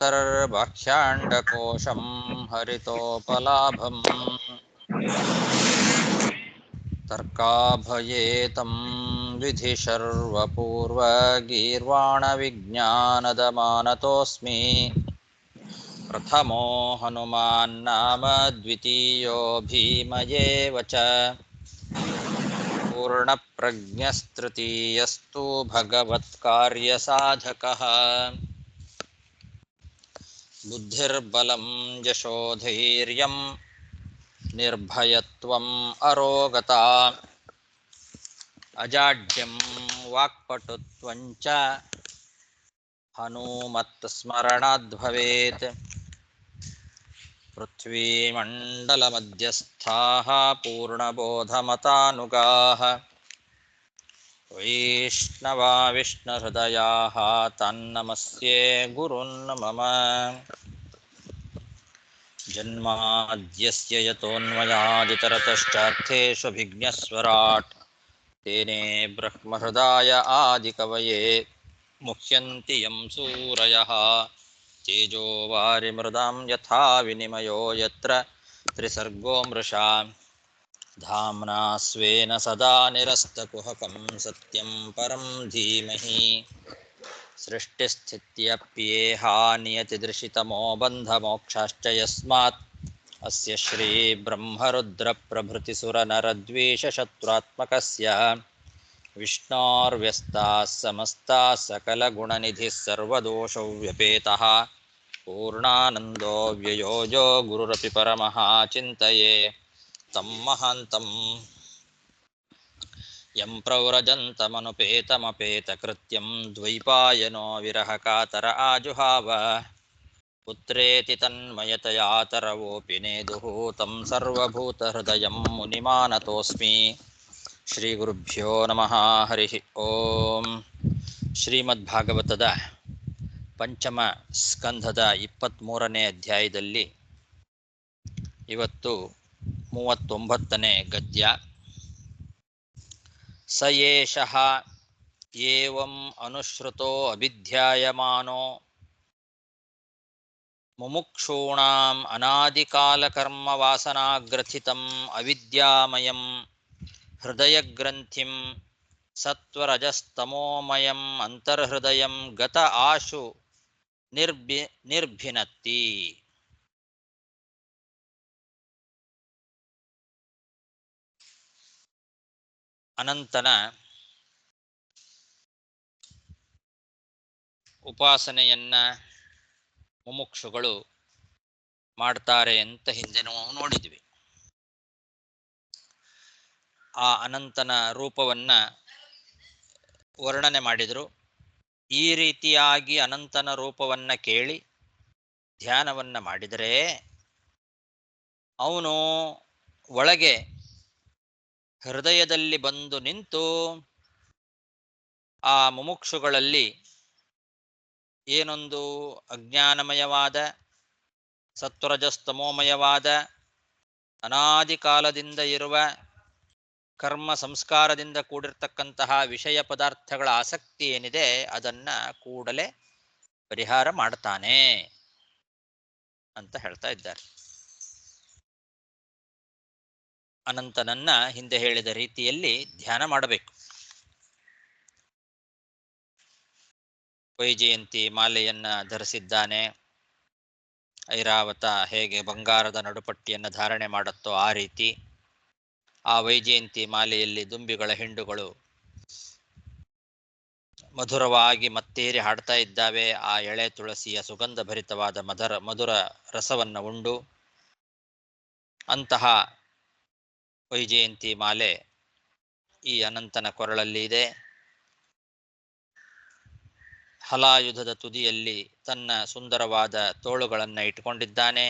ಅಂತರ್ಬಾಹ್ಯಾಂಡಕೋಶಂ ಹರಿತೋಪಲಾಭಂ ತರ್ಕಾಭಯೇತಂ ವಿಧಿಶರ್ವಪೂರ್ವಗೀರ್ವಾಣವಿಜ್ಞಾನದಮಾನತೋऽಸ್ಮಿ ಪ್ರಥಮೋ ಹನುಮಾನ್ ನಾಮ ದ್ವಿತೀಯೋ ಭೀಮಯೇವ ಚ ಪೂರ್ಣಪ್ರಜ್ಞಸ್ತೃತೀಯಸ್ತು ಭಗವತ್ಕಾರ್ಯಸಾಧಕಃ ಬುದ್ಧಿರ್ಬಲಂ ಯಶೋಧೈರ್ಯಂ ನಿರ್ಭಯತ್ವಂ ಅರೋಗತಾ ಅಜಾಡ್ಯಂ ವಾಕ್ಪಟುತ್ವಂಚ ಹನುಮತ್ ಸ್ಮರಣಾದ್ಭವೇತ್ ಪೃಥ್ವೀಮಂಡಲಮಧ್ಯಸ್ಥಾಃ ಪೂರ್ಣಬೋಧಮತಾನುಗಾಃ ವೈಷ್ಣವಾ ವಿಷ್ಣುಹೃದಯಾಃ ತನ್ನಮಸ್ಯೆ ಗುರುನ್ ಮಮ ಜನ್ಮಾದ್ಯಸ್ಯ ಯತೋನ್ಮಯಾದಿತರತಶ್ಚಾರ್ಥೇಷ್ವಭಿಜ್ಞಸ್ವರಾಟ್ ತೇನೇ ಬ್ರಹ್ಮಹೃದಾಯ ಆದಿಕವಯೇ ಮುಹ್ಯಂತಿ ಯಂ ಸೂರಯಃ ತೇಜೋ ವಾರಿಮೃದಾಂ ಯಥಾ ವಿನಿಮಯೋ ಯತ್ರ ತ್ರಿಸರ್ಗೋ ಮೃಷಾ ಧಾಮ್ನಾ ಸ್ವೇನ ಸದಾ ನಿರಸ್ತಕುಹಕಂ ಸತ್ಯಂ ಪರಂ ಧೀಮಹಿ ಸೃಷ್ಟಿಸ್ಥಿತ್ಯಪ್ಯೇಹಾ ನಿಯತಿದೃಶಿತಮೋ ಬಂಧಮೋಕ್ಷಾಶ್ಚ ಯಸ್ಮಾತ್ ಅಸ್ಯ ಶ್ರೀ ಬ್ರಹ್ಮರುದ್ರಪ್ರಭೃತಿಸುರನರದ್ವೇಷಶತ್ರುತ್ಮಕಸ್ಯ ವಿಷ್ಣೋರ್ವ್ಯಸ್ತಾಃ ಸಮಸ್ತಾಃ ಸಕಲಗುಣನಿಧಿಃ ಸರ್ವದೋಷವ್ಯಪೇತಃ ಪೂರ್ಣಾನಂದೋ ವ್ಯಯೋ ಯೋ ಗುರುರಪಿ ಪರಮಃ ಚಿಂತಯೇ ತಂ ಮಹಾಂತಂ ಯಂ ಪ್ರವ್ರಜन्तಮನುಪೇತಮಪೇತಕೃತ್ಯಂ ದ್ವೈಪಾಯನೋ ವಿರಹಕಾತರ ಆಜುಹಾವ ಪುತ್ರೇತಿ ತನ್ಮಯತಯಾ ತರವೋಪಿ ನೇದುಃ तं ಸರ್ವಭೂತಹೃದಯಂ ಮುನಿಮಾನತೋऽಸ್ಮಿ. ಶ್ರೀ ಗುರುಭ್ಯೋ ನಮಃ. ಹರಿ ಓಂ. ಶ್ರೀಮದ್ಭಾಗವತದ ಪಂಚಮ ಸ್ಕಂಧದ 23ನೇ ಅಧ್ಯಾಯದಲ್ಲಿ ಇವತ್ತು 39ನೇ ಗದ್ಯ. ಸ ಏಷಃ ಏವಂ ಅನುಶ್ರುತೋ ಅಭಿಧ್ಯಾಯಮಾನೋ ಮುಮುಕ್ಷೂಣಾಂ ಅನಾದಿಕಾಲಕರ್ಮ ವಾಸನಾಗ್ರಥಿತಂ ಅವಿದ್ಯಾಮಯಂ ಹೃದಯಗ್ರಂಥಿಂ ಸತ್ವರಜಸ್ತಮೋಮಯಂ ಅಂತರ್ಹೃದಯಂ ಗತ ಆಶು ನಿರ್ಭಿನತ್ತಿ. ಅನಂತನ ಉಪಾಸನೆಯನ್ನ ಮುಮುಕ್ಷುಗಳು ಮಾಡ್ತಾರೆ ಅಂತ ಹಿಂದೆ ನಾವು ನೋಡಿದ್ವಿ. ಆ ಅನಂತನ ರೂಪವನ್ನ ವರ್ಣನೆ ಮಾಡಿದರು. ಈ ರೀತಿಯಾಗಿ ಅನಂತನ ರೂಪವನ್ನ ಕೇಳಿ ಧ್ಯಾನವನ್ನ ಮಾಡಿದರೆ ಅವನು ಒಳಗೆ ಹೃದಯದಲ್ಲಿ ಬಂದು ನಿಂತು ಆ ಮುಮುಕ್ಷುಗಳಲ್ಲಿ ಏನೊಂದು ಅಜ್ಞಾನಮಯವಾದ ಸತ್ವರಜಸ್ತಮೋಮಯವಾದ ಅನಾದಿ ಕಾಲದಿಂದ ಇರುವ ಕರ್ಮ ಸಂಸ್ಕಾರದಿಂದ ಕೂಡಿರ್ತಕ್ಕಂತಹ ವಿಷಯ ಪದಾರ್ಥಗಳ ಆಸಕ್ತಿ ಏನಿದೆ ಅದನ್ನ ಕೂಡಲೇ ಪರಿಹಾರ ಮಾಡ್ತಾನೆ ಅಂತ ಹೇಳ್ತಾ ಇದ್ದಾರೆ. ಅನಂತನನ್ನ ಹಿಂದೆ ಹೇಳಿದ ರೀತಿಯಲ್ಲಿ ಧ್ಯಾನ ಮಾಡಬೇಕು. ವೈಜಯಂತಿ ಮಾಲೆಯನ್ನ ಧರಿಸಿದ್ದಾನೆ. ಐರಾವತ ಹೇಗೆ ಬಂಗಾರದ ನಡುಪಟ್ಟಿಯನ್ನು ಧಾರಣೆ ಮಾಡುತ್ತೋ ಆ ರೀತಿ ಆ ವೈಜಯಂತಿ ಮಾಲೆಯಲ್ಲಿ ದುಂಬಿಗಳ ಹಿಂಡುಗಳು ಮಧುರವಾಗಿ ಮತ್ತೇರಿ ಹಾಡ್ತಾ ಇದ್ದಾವೆ. ಆ ಎಳೆ ತುಳಸಿಯ ಸುಗಂಧ ಭರಿತವಾದ ಮಧುರ ರಸವನ್ನು ಉಂಡು ಅಂತಹ ವೈಜಯಂತಿ ಮಾಲೆ ಈ ಅನಂತನ ಕೊರಳಲ್ಲಿ ಇದೆ. ಹಲಾಯುಧದ ತುದಿಯಲ್ಲಿ ತನ್ನ ಸುಂದರವಾದ ತೋಳುಗಳನ್ನು ಇಟ್ಟುಕೊಂಡಿದ್ದಾನೆ.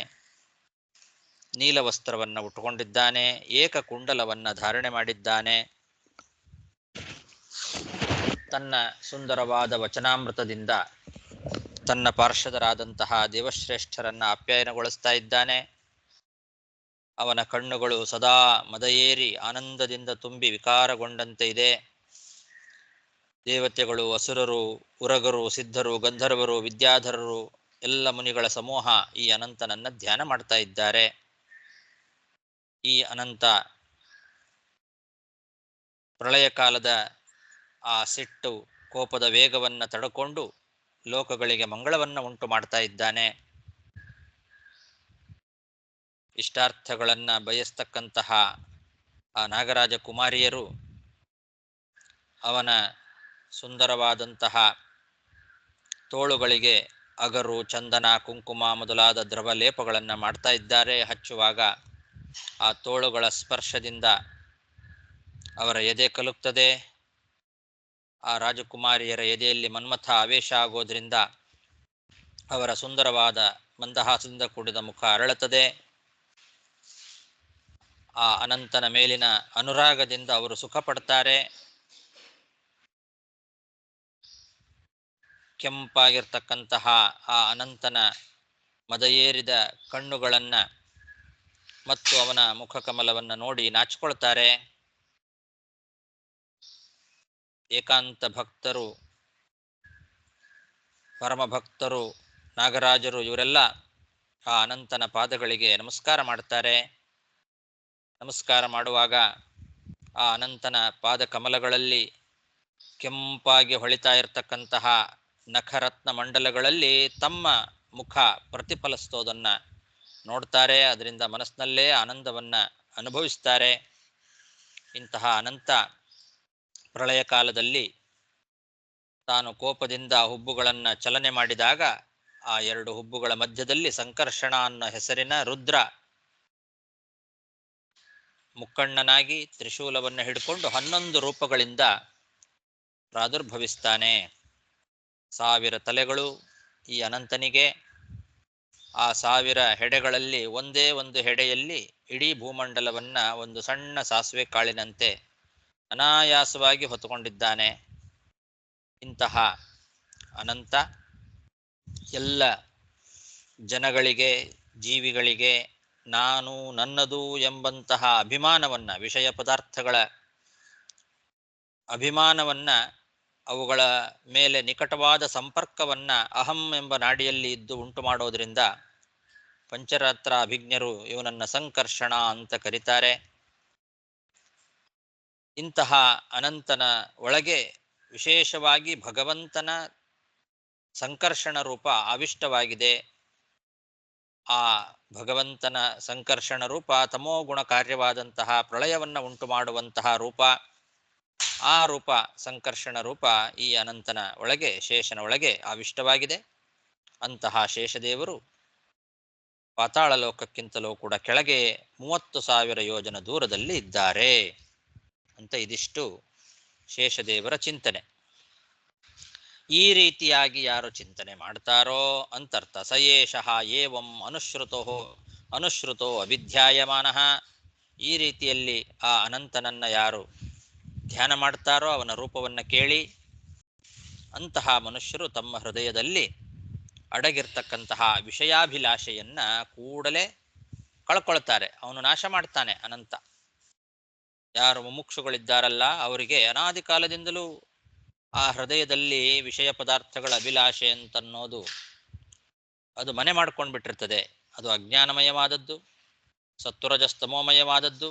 ನೀಲವಸ್ತ್ರವನ್ನು ಉಟ್ಟುಕೊಂಡಿದ್ದಾನೆ. ಏಕಕುಂಡಲವನ್ನು ಧಾರಣೆ ಮಾಡಿದ್ದಾನೆ. ತನ್ನ ಸುಂದರವಾದ ವಚನಾಮೃತದಿಂದ ತನ್ನ ಪಾರ್ಷದರಾದಂತಹ ದೇವಶ್ರೇಷ್ಠರನ್ನ ಆಪ್ಯಾಯನಗೊಳಿಸ್ತಾ ಇದ್ದಾನೆ. ಅವನ ಕಣ್ಣುಗಳು ಸದಾ ಮದಯೇರಿ ಆನಂದದಿಂದ ತುಂಬಿ ವಿಕಾರಗೊಂಡಂತೆ ಇದೆ. ದೇವತೆಗಳು, ಅಸುರರು, ಉರಗರು, ಸಿದ್ಧರು, ಗಂಧರ್ವರು, ವಿದ್ಯಾಧರರು ಎಲ್ಲ ಮುನಿಗಳ ಸಮೂಹ ಈ ಅನಂತನನ್ನ ಧ್ಯಾನ ಮಾಡ್ತಾ ಇದ್ದಾರೆ. ಈ ಅನಂತ ಪ್ರಳಯ ಕಾಲದ ಆ ಸಿಟ್ಟು ಕೋಪದ ವೇಗವನ್ನು ತಡೆಕೊಂಡು ಲೋಕಗಳಿಗೆ ಮಂಗಳವನ್ನು ಉಂಟು ಮಾಡ್ತಾ ಇದ್ದಾನೆ. ಇಷ್ಟಾರ್ಥಗಳನ್ನ ಬಯಸ್ತಕ್ಕಂತಹ ಆ ನಾಗರಾಜ ಕುಮಾರಿಯರು ಅವನ ಸುಂದರವಾದಂತಹ ತೋಳುಗಳಿಗೆ ಅಗರು, ಚಂದನ, ಕುಂಕುಮ ಮೊದಲಾದ ದ್ರವ ಲೇಪಗಳನ್ನು ಮಾಡ್ತಾ ಇದ್ದಾರೆ. ಹಚ್ಚುವಾಗ ಆ ತೋಳುಗಳ ಸ್ಪರ್ಶದಿಂದ ಅವರ ಎದೆ ಕಲುಕ್ತದೆ. ಆ ರಾಜಕುಮಾರಿಯರ ಎದೆಯಲ್ಲಿ ಮನ್ಮಥ ಆವೇಶ ಆಗೋದ್ರಿಂದ ಅವರ ಸುಂದರವಾದ ಮಂದಹಾಸದಿಂದ ಕೂಡಿದ ಮುಖ ಅರಳುತ್ತದೆ. ಆ ಅನಂತನ ಮೇಲಿನ ಅನುರಾಗದಿಂದ ಅವರು ಸುಖ ಪಡ್ತಾರೆ. ಕೆಂಪಾಗಿರ್ತಕ್ಕಂತಹ ಆ ಅನಂತನ ಮದಯೇರಿದ ಕಣ್ಣುಗಳನ್ನು ಮತ್ತು ಅವನ ಮುಖಕಮಲವನ್ನು ನೋಡಿ ನಾಚಿಕೊಳ್ತಾರೆ. ಏಕಾಂತ ಭಕ್ತರು, ಪರಮಭಕ್ತರು, ನಾಗರಾಜರು ಇವರೆಲ್ಲ ಆ ಅನಂತನ ಪಾದಗಳಿಗೆ ನಮಸ್ಕಾರ ಮಾಡ್ತಾರೆ. ನಮಸ್ಕಾರ ಮಾಡುವಾಗ ಆ ಅನಂತನ ಪಾದ ಕಮಲಗಳಲ್ಲಿ ಕೆಂಪಾಗಿ ಹೊಳಿತಾ ಇರತಕ್ಕಂತಹ ನಖರತ್ನ ಮಂಡಲಗಳಲ್ಲಿ ತಮ್ಮ ಮುಖ ಪ್ರತಿಫಲಿಸ್ತೋದನ್ನು ನೋಡ್ತಾರೆ. ಅದರಿಂದ ಮನಸ್ಸಿನಲ್ಲೇ ಆನಂದವನ್ನು ಅನುಭವಿಸ್ತಾರೆ. ಇಂತಹ ಅನಂತ ಪ್ರಳಯ ಕಾಲದಲ್ಲಿ ತಾನು ಕೋಪದಿಂದ ಹುಬ್ಬುಗಳನ್ನು ಚಲನೆ ಮಾಡಿದಾಗ ಆ ಎರಡು ಹುಬ್ಬುಗಳ ಮಧ್ಯದಲ್ಲಿ ಸಂಕರ್ಷಣ ಅನ್ನೋ ಹೆಸರಿನ ರುದ್ರ ಮುಕ್ಕಣ್ಣನಾಗಿ ತ್ರಿಶೂಲವನ್ನು ಹಿಡ್ಕೊಂಡು 11 ರೂಪಗಳಿಂದ ಪ್ರಾದುರ್ಭವಿಸ್ತಾನೆ. 1000 ತಲೆಗಳು ಈ ಅನಂತನಿಗೆ. ಆ 1000 ಹೆಡೆಗಳಲ್ಲಿ ಒಂದೇ ಒಂದು ಹೆಡೆಯಲ್ಲಿ ಇಡೀ ಭೂಮಂಡಲವನ್ನ ಒಂದು ಸಣ್ಣ ಸಾಸಿವೆ ಕಾಳಿನಂತೆ ಅನಾಯಾಸವಾಗಿ ಹೊತ್ತುಕೊಂಡಿದ್ದಾನೆ. ಇಂತಹ ಅನಂತ ಎಲ್ಲ ಜನಗಳಿಗೆ, ಜೀವಿಗಳಿಗೆ ನಾನು, ನನ್ನದು ಎಂಬಂತಹ ಅಭಿಮಾನವನ್ನ, ವಿಷಯ ಪದಾರ್ಥಗಳ ಅಭಿಮಾನವನ್ನ, ಅವುಗಳ ಮೇಲೆ ನಿಕಟವಾದ ಸಂಪರ್ಕವನ್ನ ಅಹಂ ಎಂಬ ನಾಡಿಯಲ್ಲಿ ಇದ್ದು ಉಂಟು ಮಾಡೋದ್ರಿಂದ ಪಂಚರಾತ್ರ ಅಭಿಜ್ಞರು ಇವನನ್ನ ಸಂಕರ್ಷಣ ಅಂತ ಕರೀತಾರೆ. ಇಂತಹ ಅನಂತನ ಒಳಗೆ ವಿಶೇಷವಾಗಿ ಭಗವಂತನ ಸಂಕರ್ಷಣ ರೂಪ ಆವಿಷ್ಟವಾಗಿದೆ. ಆ ಭಗವಂತನ ಸಂಕರ್ಷಣ ರೂಪ ತಮೋಗುಣ ಕಾರ್ಯವಾದಂತಹ ಪ್ರಳಯವನ್ನು ಉಂಟು ಮಾಡುವಂತಹ ರೂಪ. ಆ ರೂಪ, ಸಂಕರ್ಷಣ ರೂಪ ಈ ಅನಂತನ ಒಳಗೆ, ಶೇಷನ ಒಳಗೆ ಆವಿಷ್ಟವಾಗಿದೆ. ಅಂತಹ ಶೇಷದೇವರು ಪಾತಾಳ ಲೋಕಕ್ಕಿಂತಲೂ ಕೂಡ ಕೆಳಗೆ 30,000 ಯೋಜನ ದೂರದಲ್ಲಿ ಇದ್ದಾರೆ ಅಂತ ಇದಿಷ್ಟು ಶೇಷದೇವರ ಚಿಂತನೆ. ಈ ರೀತಿಯಾಗಿ ಯಾರು ಚಿಂತನೆ ಮಾಡ್ತಾರೋ ಅಂತರ್ಥ. ಸಯೇಷಃ ಏವಂ ಅನುಶ್ರುತೋ ಅವಿಧ್ಯಾಯಮಾನಃ. ಈ ರೀತಿಯಲ್ಲಿ ಆ ಅನಂತನನ್ನ ಯಾರು ಧ್ಯಾನ ಮಾಡ್ತಾರೋ, ಅವನ ರೂಪವನ್ನು ಕೇಳಿ ಅಂತಹ ಮನುಷ್ಯರು ತಮ್ಮ ಹೃದಯದಲ್ಲಿ ಅಡಗಿರ್ತಕ್ಕಂತಹ ವಿಷಯಾಭಿಲಾಷೆಯನ್ನ ಕೂಡಲೇ ಕಳ್ಕೊಳ್ತಾರೆ. ಅವನು ನಾಶ ಮಾಡ್ತಾನೆ ಅನಂತ. ಯಾರು ಮುಮುಕ್ಷುಗಳಿದ್ದಾರಲ್ಲ ಅವರಿಗೆ ಅನಾದಿ ಕಾಲದಿಂದಲೂ ಆ ಹೃದಯದಲ್ಲಿ ವಿಷಯ ಪದಾರ್ಥಗಳ ಅಭಿಲಾಷೆ ಅಂತನ್ನೋದು ಅದು ಮನೆ ಮಾಡ್ಕೊಂಡ್ಬಿಟ್ಟಿರ್ತದೆ. ಅದು ಅಜ್ಞಾನಮಯವಾದದ್ದು, ಸತ್ವರಜಸ್ತಮೋಮಯವಾದದ್ದು,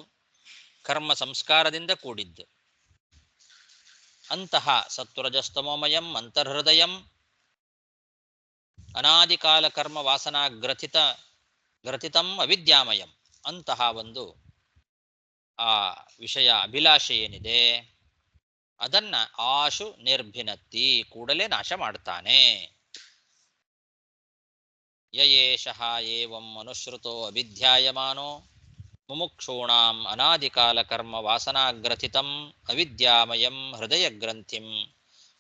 ಕರ್ಮ ಸಂಸ್ಕಾರದಿಂದ ಕೂಡಿದ್ದು. ಅಂತಹ ಸತ್ವರಜಸ್ತಮೋಮಯಂ ಅಂತರ್ಹೃದಯಂ ಅನಾದಿಕಾಲ ಕರ್ಮ ವಾಸನಾ ಗ್ರಥಿತಂ ಅವಿದ್ಯಾಮಯಂ. ಅಂತಹ ಒಂದು ಆ ವಿಷಯ ಅಭಿಲಾಷೆ ಏನಿದೆ ಅದನ್ನ ಆಶು ನಿರ್ಭಿನತ್ತಿ, ಕೂಡಲೇ ನಾಶ ಮಾಡ್ತಾನೆ. ಯಯೇಷಃ ಏವಂ ಅನುಶ್ರುತೋ ಅವಿಧ್ಯಾಯಮಾನೋ ಮುಮುಕ್ಷೂಣಾಂ ಅನಾದಿಕಾಲ ಕರ್ಮ ವಾಸನಾಗ್ರಥಿತಂ ಅವಿದ್ಯಾಮಯಂ ಹೃದಯ ಗ್ರಂಥಿಂ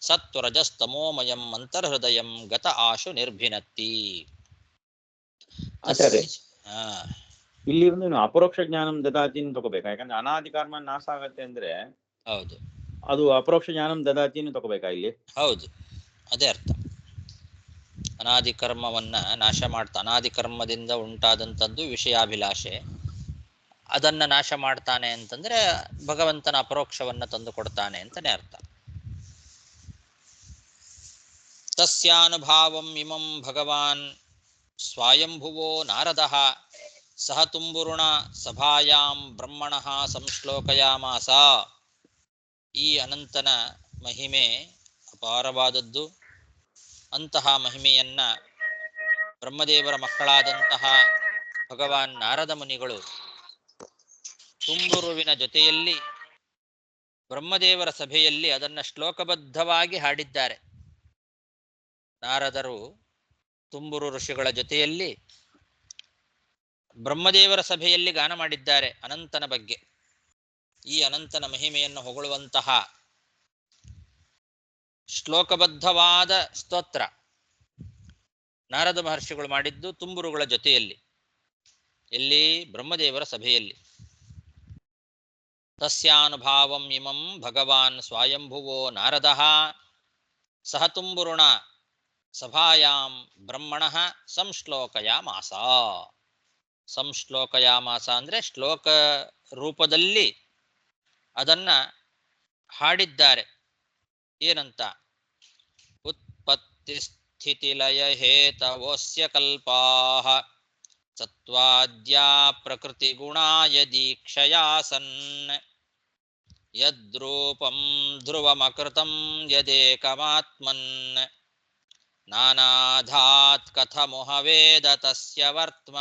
ಸತ್ವರಜಸ್ತಮೋಮಯಂ ಅಂತರ್ಹೃದಯಂ ಗತ ಆಶು ನಿರ್ಭಿನತ್ತಿ. ಇಲ್ಲಿ ಒಂದು ಅಪರೋಕ್ಷ ಜ್ಞಾನಂ ದದಾತಿನ ತಗೋಬೇಕಾ? ಯಾಕಂದ್ರೆ ಅನಾದಿ ಕರ್ಮ ನಾಶ ಆಗತ್ತೆ ಅಂದ್ರೆ ಹೌದು, ಅದು ಅಪರೋಕ್ಷ ಜ್ಞಾನಂ ದದಾತಿನ ತಗೋಬೇಕಾ ಇಲ್ಲಿ? ಹೌದು, ಅದೇ ಅರ್ಥ. ಅನಾದಿ ಕರ್ಮವನ್ನ ನಾಶ ಮಾಡ್ತಾ, ಅನಾದಿ ಕರ್ಮದಿಂದ ಉಂಟಾದಂಥದ್ದು ವಿಷಯಾಭಿಲಾಷೆ, ಅದನ್ನ ನಾಶ ಮಾಡ್ತಾನೆ ಅಂತಂದ್ರೆ ಭಗವಂತನ ಅಪರೋಕ್ಷವನ್ನ ತಂದು ಕೊಡ್ತಾನೆ ಅಂತಾನೆ ಅರ್ಥ. ತಸ್ಯಾನುಭಾವಂ ಇಮಂ ಭಗವಾನ್ ಸ್ವಯಂಭುವೋ ನಾರದಃ ಸಹ ತುಂಬುರುಣ ಸಭಾಯಾಂ ಬ್ರಹ್ಮಣಃ ಸಂಶ್ಲೋಕಯಾಮಾಸ. ಈ ಅನಂತನ ಮಹಿಮೆ ಅಪಾರವಾದದ್ದು. ಅಂತಹ ಮಹಿಮೆಯನ್ನ ಬ್ರಹ್ಮದೇವರ ಮಕ್ಕಳಾದಂತಹ ಭಗವಾನ್ ನಾರದ ಮುನಿಗಳು ತುಂಬುರುವಿನ ಜೊತೆಯಲ್ಲಿ ಬ್ರಹ್ಮದೇವರ ಸಭೆಯಲ್ಲಿ ಅದನ್ನು ಶ್ಲೋಕಬದ್ಧವಾಗಿ ಹಾಡಿದ್ದಾರೆ. ನಾರದರು ತುಂಬುರು ಋಷಿಗಳ ಜೊತೆಯಲ್ಲಿ ಬ್ರಹ್ಮದೇವರ ಸಭೆಯಲ್ಲಿ ಗಾನ ಮಾಡಿದ್ದಾರೆ ಅನಂತನ ಬಗ್ಗೆ. ಈ ಅನಂತನ ಮಹಿಮೆಯನ್ನು ಹೊಗಳುವಂತಹ ಶ್ಲೋಕಬದ್ಧವಾದ ಸ್ತೋತ್ರ ನಾರದ ಮಹರ್ಷಿಗಳು ಮಾಡಿದ್ದು ತುಂಬುರುಗಳ ಜೊತೆಯಲ್ಲಿ, ಎಲ್ಲಿ? ಬ್ರಹ್ಮದೇವರ ಸಭೆಯಲ್ಲಿ. ತಸ್ಯಾನುಭಾವಂ ಇಮಂ ಭಗವಾನ್ ಸ್ವಯಂಭುವೋ ನಾರದಃ ಸಹ ತುಂಬುರುಣ ಸಭಾಯಾಂ ಬ್ರಹ್ಮಣಃ ಸಂಶ್ಲೋಕಯಾಮಾಸ. ಸಂಶ್ಲೋಕಯಾಮಾಸ ಅಂದ್ರೆ ಶ್ಲೋಕ ರೂಪದಲ್ಲಿ ಅದನ್ನ ಹಾಡಿದ್ದಾರೆ. ಏನಂತ? ಉತ್ಪತ್ತಿ ಸ್ಥಿತಿ ಲಯ ಹೇತವೋಸ್ಯ ಕಲ್ಪಾಃ ಸತ್ವಾದ್ಯಾ ಪ್ರಕೃತಿ ಗುಣಾಯ ದೀಕ್ಷಯಾಸನ್ ಯದ್ರೂಪಂ ಧ್ರುವಮಕೃತಂ ಯದೇಕಮಾತ್ಮನ್ ನಾನಾಧಾತ್ ಕಥಮುಹ ವೇದ ತಸ್ಯ ವರ್ತ್ಮ.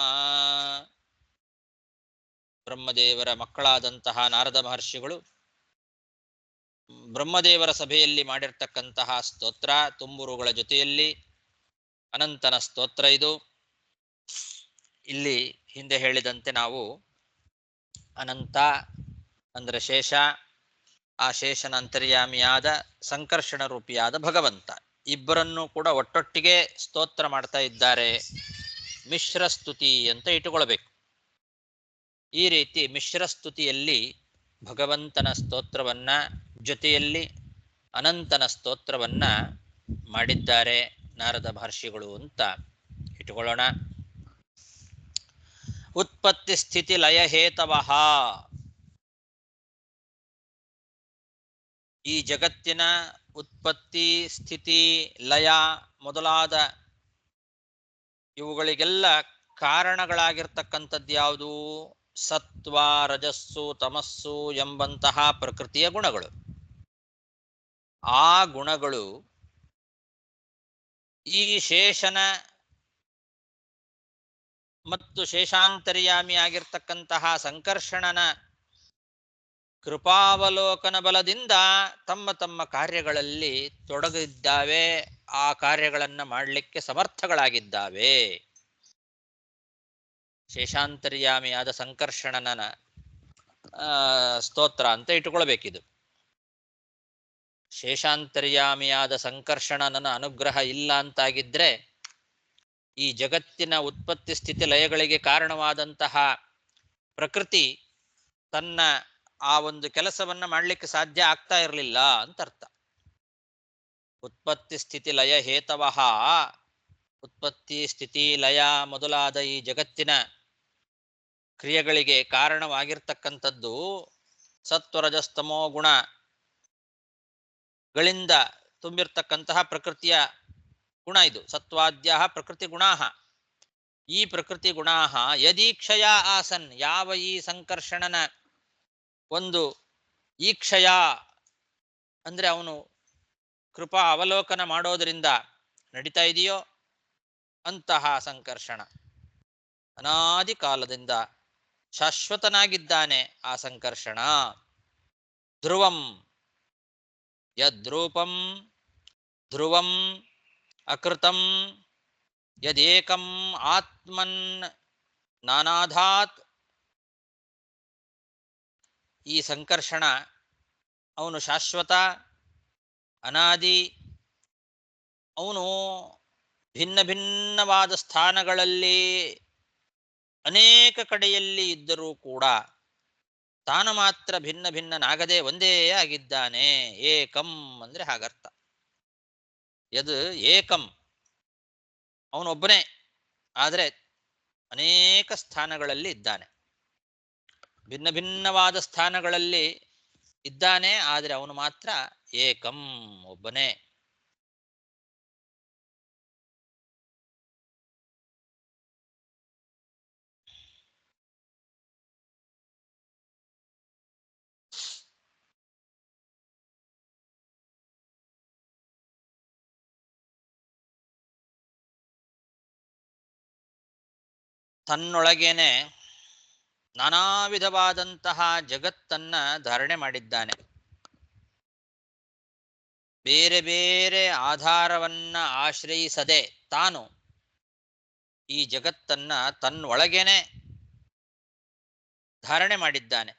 ಬ್ರಹ್ಮದೇವರ ಮಕ್ಕಳಾದಂತಹ ನಾರದ ಮಹರ್ಷಿಗಳು ಬ್ರಹ್ಮದೇವರ ಸಭೆಯಲ್ಲಿ ಮಾಡಿರ್ತಕ್ಕಂತಹ ಸ್ತೋತ್ರ ತುಂಬುರುಗಳ ಜೊತೆಯಲ್ಲಿ ಅನಂತನ ಸ್ತೋತ್ರ ಇದು. ಇಲ್ಲಿ ಹಿಂದೆ ಹೇಳಿದಂತೆ ನಾವು ಅನಂತ ಅಂದ್ರೆ ಶೇಷ, ಆ ಶೇಷನ ಅಂತರ್ಯಾಮಿಯಾದ ಸಂಕರ್ಷಣ ರೂಪಿಯಾದ ಭಗವಂತ, ಇಬ್ಬರನ್ನು ಕೂಡ ಒಟ್ಟೊಟ್ಟಿಗೆ ಸ್ತೋತ್ರ ಮಾಡ್ತಾ ಇದ್ದಾರೆ. ಮಿಶ್ರ ಸ್ತುತಿ ಅಂತ ಇಟ್ಟುಕೊಳ್ಬೇಕು. ಈ ರೀತಿ ಮಿಶ್ರ ಸ್ತುತಿಯಲ್ಲಿ ಭಗವಂತನ ಸ್ತೋತ್ರವನ್ನ ಜೊತೆಯಲ್ಲಿ ಅನಂತನ ಸ್ತೋತ್ರವನ್ನ ಮಾಡಿದ್ದಾರೆ ನಾರದ ಮಹರ್ಷಿಗಳು ಅಂತ ಇಟ್ಟುಕೊಳ್ಳೋಣ. ಉತ್ಪತ್ತಿ ಸ್ಥಿತಿ ಲಯ ಹೇತವಃ. ಈ ಜಗತ್ತಿನ ಉತ್ಪತ್ತಿ ಸ್ಥಿತಿ ಲಯ ಮೊದಲಾದ ಇವುಗಳಿಗೆಲ್ಲ ಕಾರಣಗಳಾಗಿರ್ತಕ್ಕಂಥದ್ದು ಯಾವುದು? ಸತ್ವ, ರಜಸ್ಸು, ತಮಸ್ಸು ಎಂಬಂತಹ ಪ್ರಕೃತಿಯ ಗುಣಗಳು. ಆ ಗುಣಗಳು ಈ ಶೇಷನ ಮತ್ತು ಶೇಷಾಂತರ್ಯಾಮಿ ಆಗಿರ್ತಕ್ಕಂತಹ ಸಂಕರ್ಷಣನ ಕೃಪಾವಲೋಕನ ಬಲದಿಂದ ತಮ್ಮ ತಮ್ಮ ಕಾರ್ಯಗಳಲ್ಲಿ ತೊಡಗಿದ್ದಾವೆ. ಆ ಕಾರ್ಯಗಳನ್ನು ಮಾಡಲಿಕ್ಕೆ ಸಮರ್ಥಗಳಾಗಿದ್ದಾವೆ. ಶೇಷಾಂತರ್ಯಾಮಿಯಾದ ಸಂಕರ್ಷಣನ ಸ್ತೋತ್ರ ಅಂತ ಇಟ್ಟುಕೊಳ್ಬೇಕಿದು. ಶೇಷಾಂತರ್ಯಾಮಿಯಾದ ಸಂಕರ್ಷಣನ ಅನುಗ್ರಹ ಇಲ್ಲ ಅಂತಾಗಿದ್ರೆ ಈ ಜಗತ್ತಿನ ಉತ್ಪತ್ತಿ ಸ್ಥಿತಿ ಲಯಗಳಿಗೆ ಕಾರಣವಾದಂತಹ ಪ್ರಕೃತಿ ತನ್ನ ಆ ಒಂದು ಕೆಲಸವನ್ನ ಮಾಡಲಿಕ್ಕೆ ಸಾಧ್ಯ ಆಗ್ತಾ ಇರಲಿಲ್ಲ ಅಂತ ಅರ್ಥ. ಉತ್ಪತ್ತಿ ಸ್ಥಿತಿ ಲಯ ಹೇತವಃ, ಉತ್ಪತ್ತಿ ಸ್ಥಿತಿ ಲಯ ಮೊದಲಾದ ಈ ಜಗತ್ತಿನ ಕ್ರಿಯೆಗಳಿಗೆ ಕಾರಣವಾಗಿರ್ತಕ್ಕಂಥದ್ದು ಸತ್ವರಜಸ್ತಮೋ ಗುಣಗಳಿಂದ ತುಂಬಿರ್ತಕ್ಕಂತಹ ಪ್ರಕೃತಿಯ ಗುಣ ಇದು. ಸತ್ವಾದ್ಯ ಪ್ರಕೃತಿ ಗುಣಾಹ. ಈ ಪ್ರಕೃತಿ ಗುಣಾಹ ಯದೀಕ್ಷಯ ಆಸನ್, ಯಾವ ಈ ಸಂಕರ್ಷಣನ ಒಂದು ಈಕ್ಷಯ ಅಂದ್ರೆ ಅವನು ಕೃಪಾ ಅವಲೋಕನ ಮಾಡೋದರಿಂದ ನಡೀತಾ ಇದೆಯೋ ಅಂತಹ ಸಂಕರ್ಷಣ ಅನಾದಿ ಕಾಲದಿಂದ ಶಾಶ್ವತನಾಗಿದ್ದಾನೆ. ಆ ಸಂಕರ್ಷಣ ಧ್ರುವಂ ಯದ್ರೂಪಂ ಧ್ರುವಂ ಅಕೃತಂ ಯದೇಕಂ ಆತ್ಮನ್ ನಾನಾಧಾತ್. ಈ ಸಂಕರ್ಷಣ ಅವನು ಶಾಶ್ವತ, ಅನಾದಿ. ಅವನು ಭಿನ್ನ ಭಿನ್ನವಾದ ಸ್ಥಾನಗಳಲ್ಲಿ ಅನೇಕ ಕಡೆಯಲ್ಲಿ ಇದ್ದರೂ ಕೂಡ ತಾನು ಮಾತ್ರ ಭಿನ್ನ ಭಿನ್ನನಾಗದೆ ಒಂದೇ ಆಗಿದ್ದಾನೆ. ಏಕಂ ಅಂದ್ರೆ ಹಾಗರ್ಥ. ಯದ್ ಏಕಂ, ಅವನೊಬ್ಬನೇ, ಆದರೆ ಅನೇಕ ಸ್ಥಾನಗಳಲ್ಲಿ ಇದ್ದಾನೆ. ಭಿನ್ನ ಭಿನ್ನವಾದ ಸ್ಥಾನಗಳಲ್ಲಿ ಇದ್ದಾನೆ, ಆದರೆ ಅವನು ಮಾತ್ರ ಏಕಂ, ಒಬ್ಬನೇ. ತನ್ನೊಳಗೇನೆ ನಾನಾ ವಿಧವಾದಂತಹ ಜಗತ್ತನ್ನ ಧಾರಣೆ ಮಾಡಿದ್ದಾನೆ. ಬೇರೆ ಬೇರೆ ಆಧಾರವನ್ನ ಆಶ್ರಯಿಸದೆ ತಾನು ಈ ಜಗತ್ತನ್ನ ತನ್ನೊಳಗೇನೆ ಧಾರಣೆ ಮಾಡಿದ್ದಾನೆ.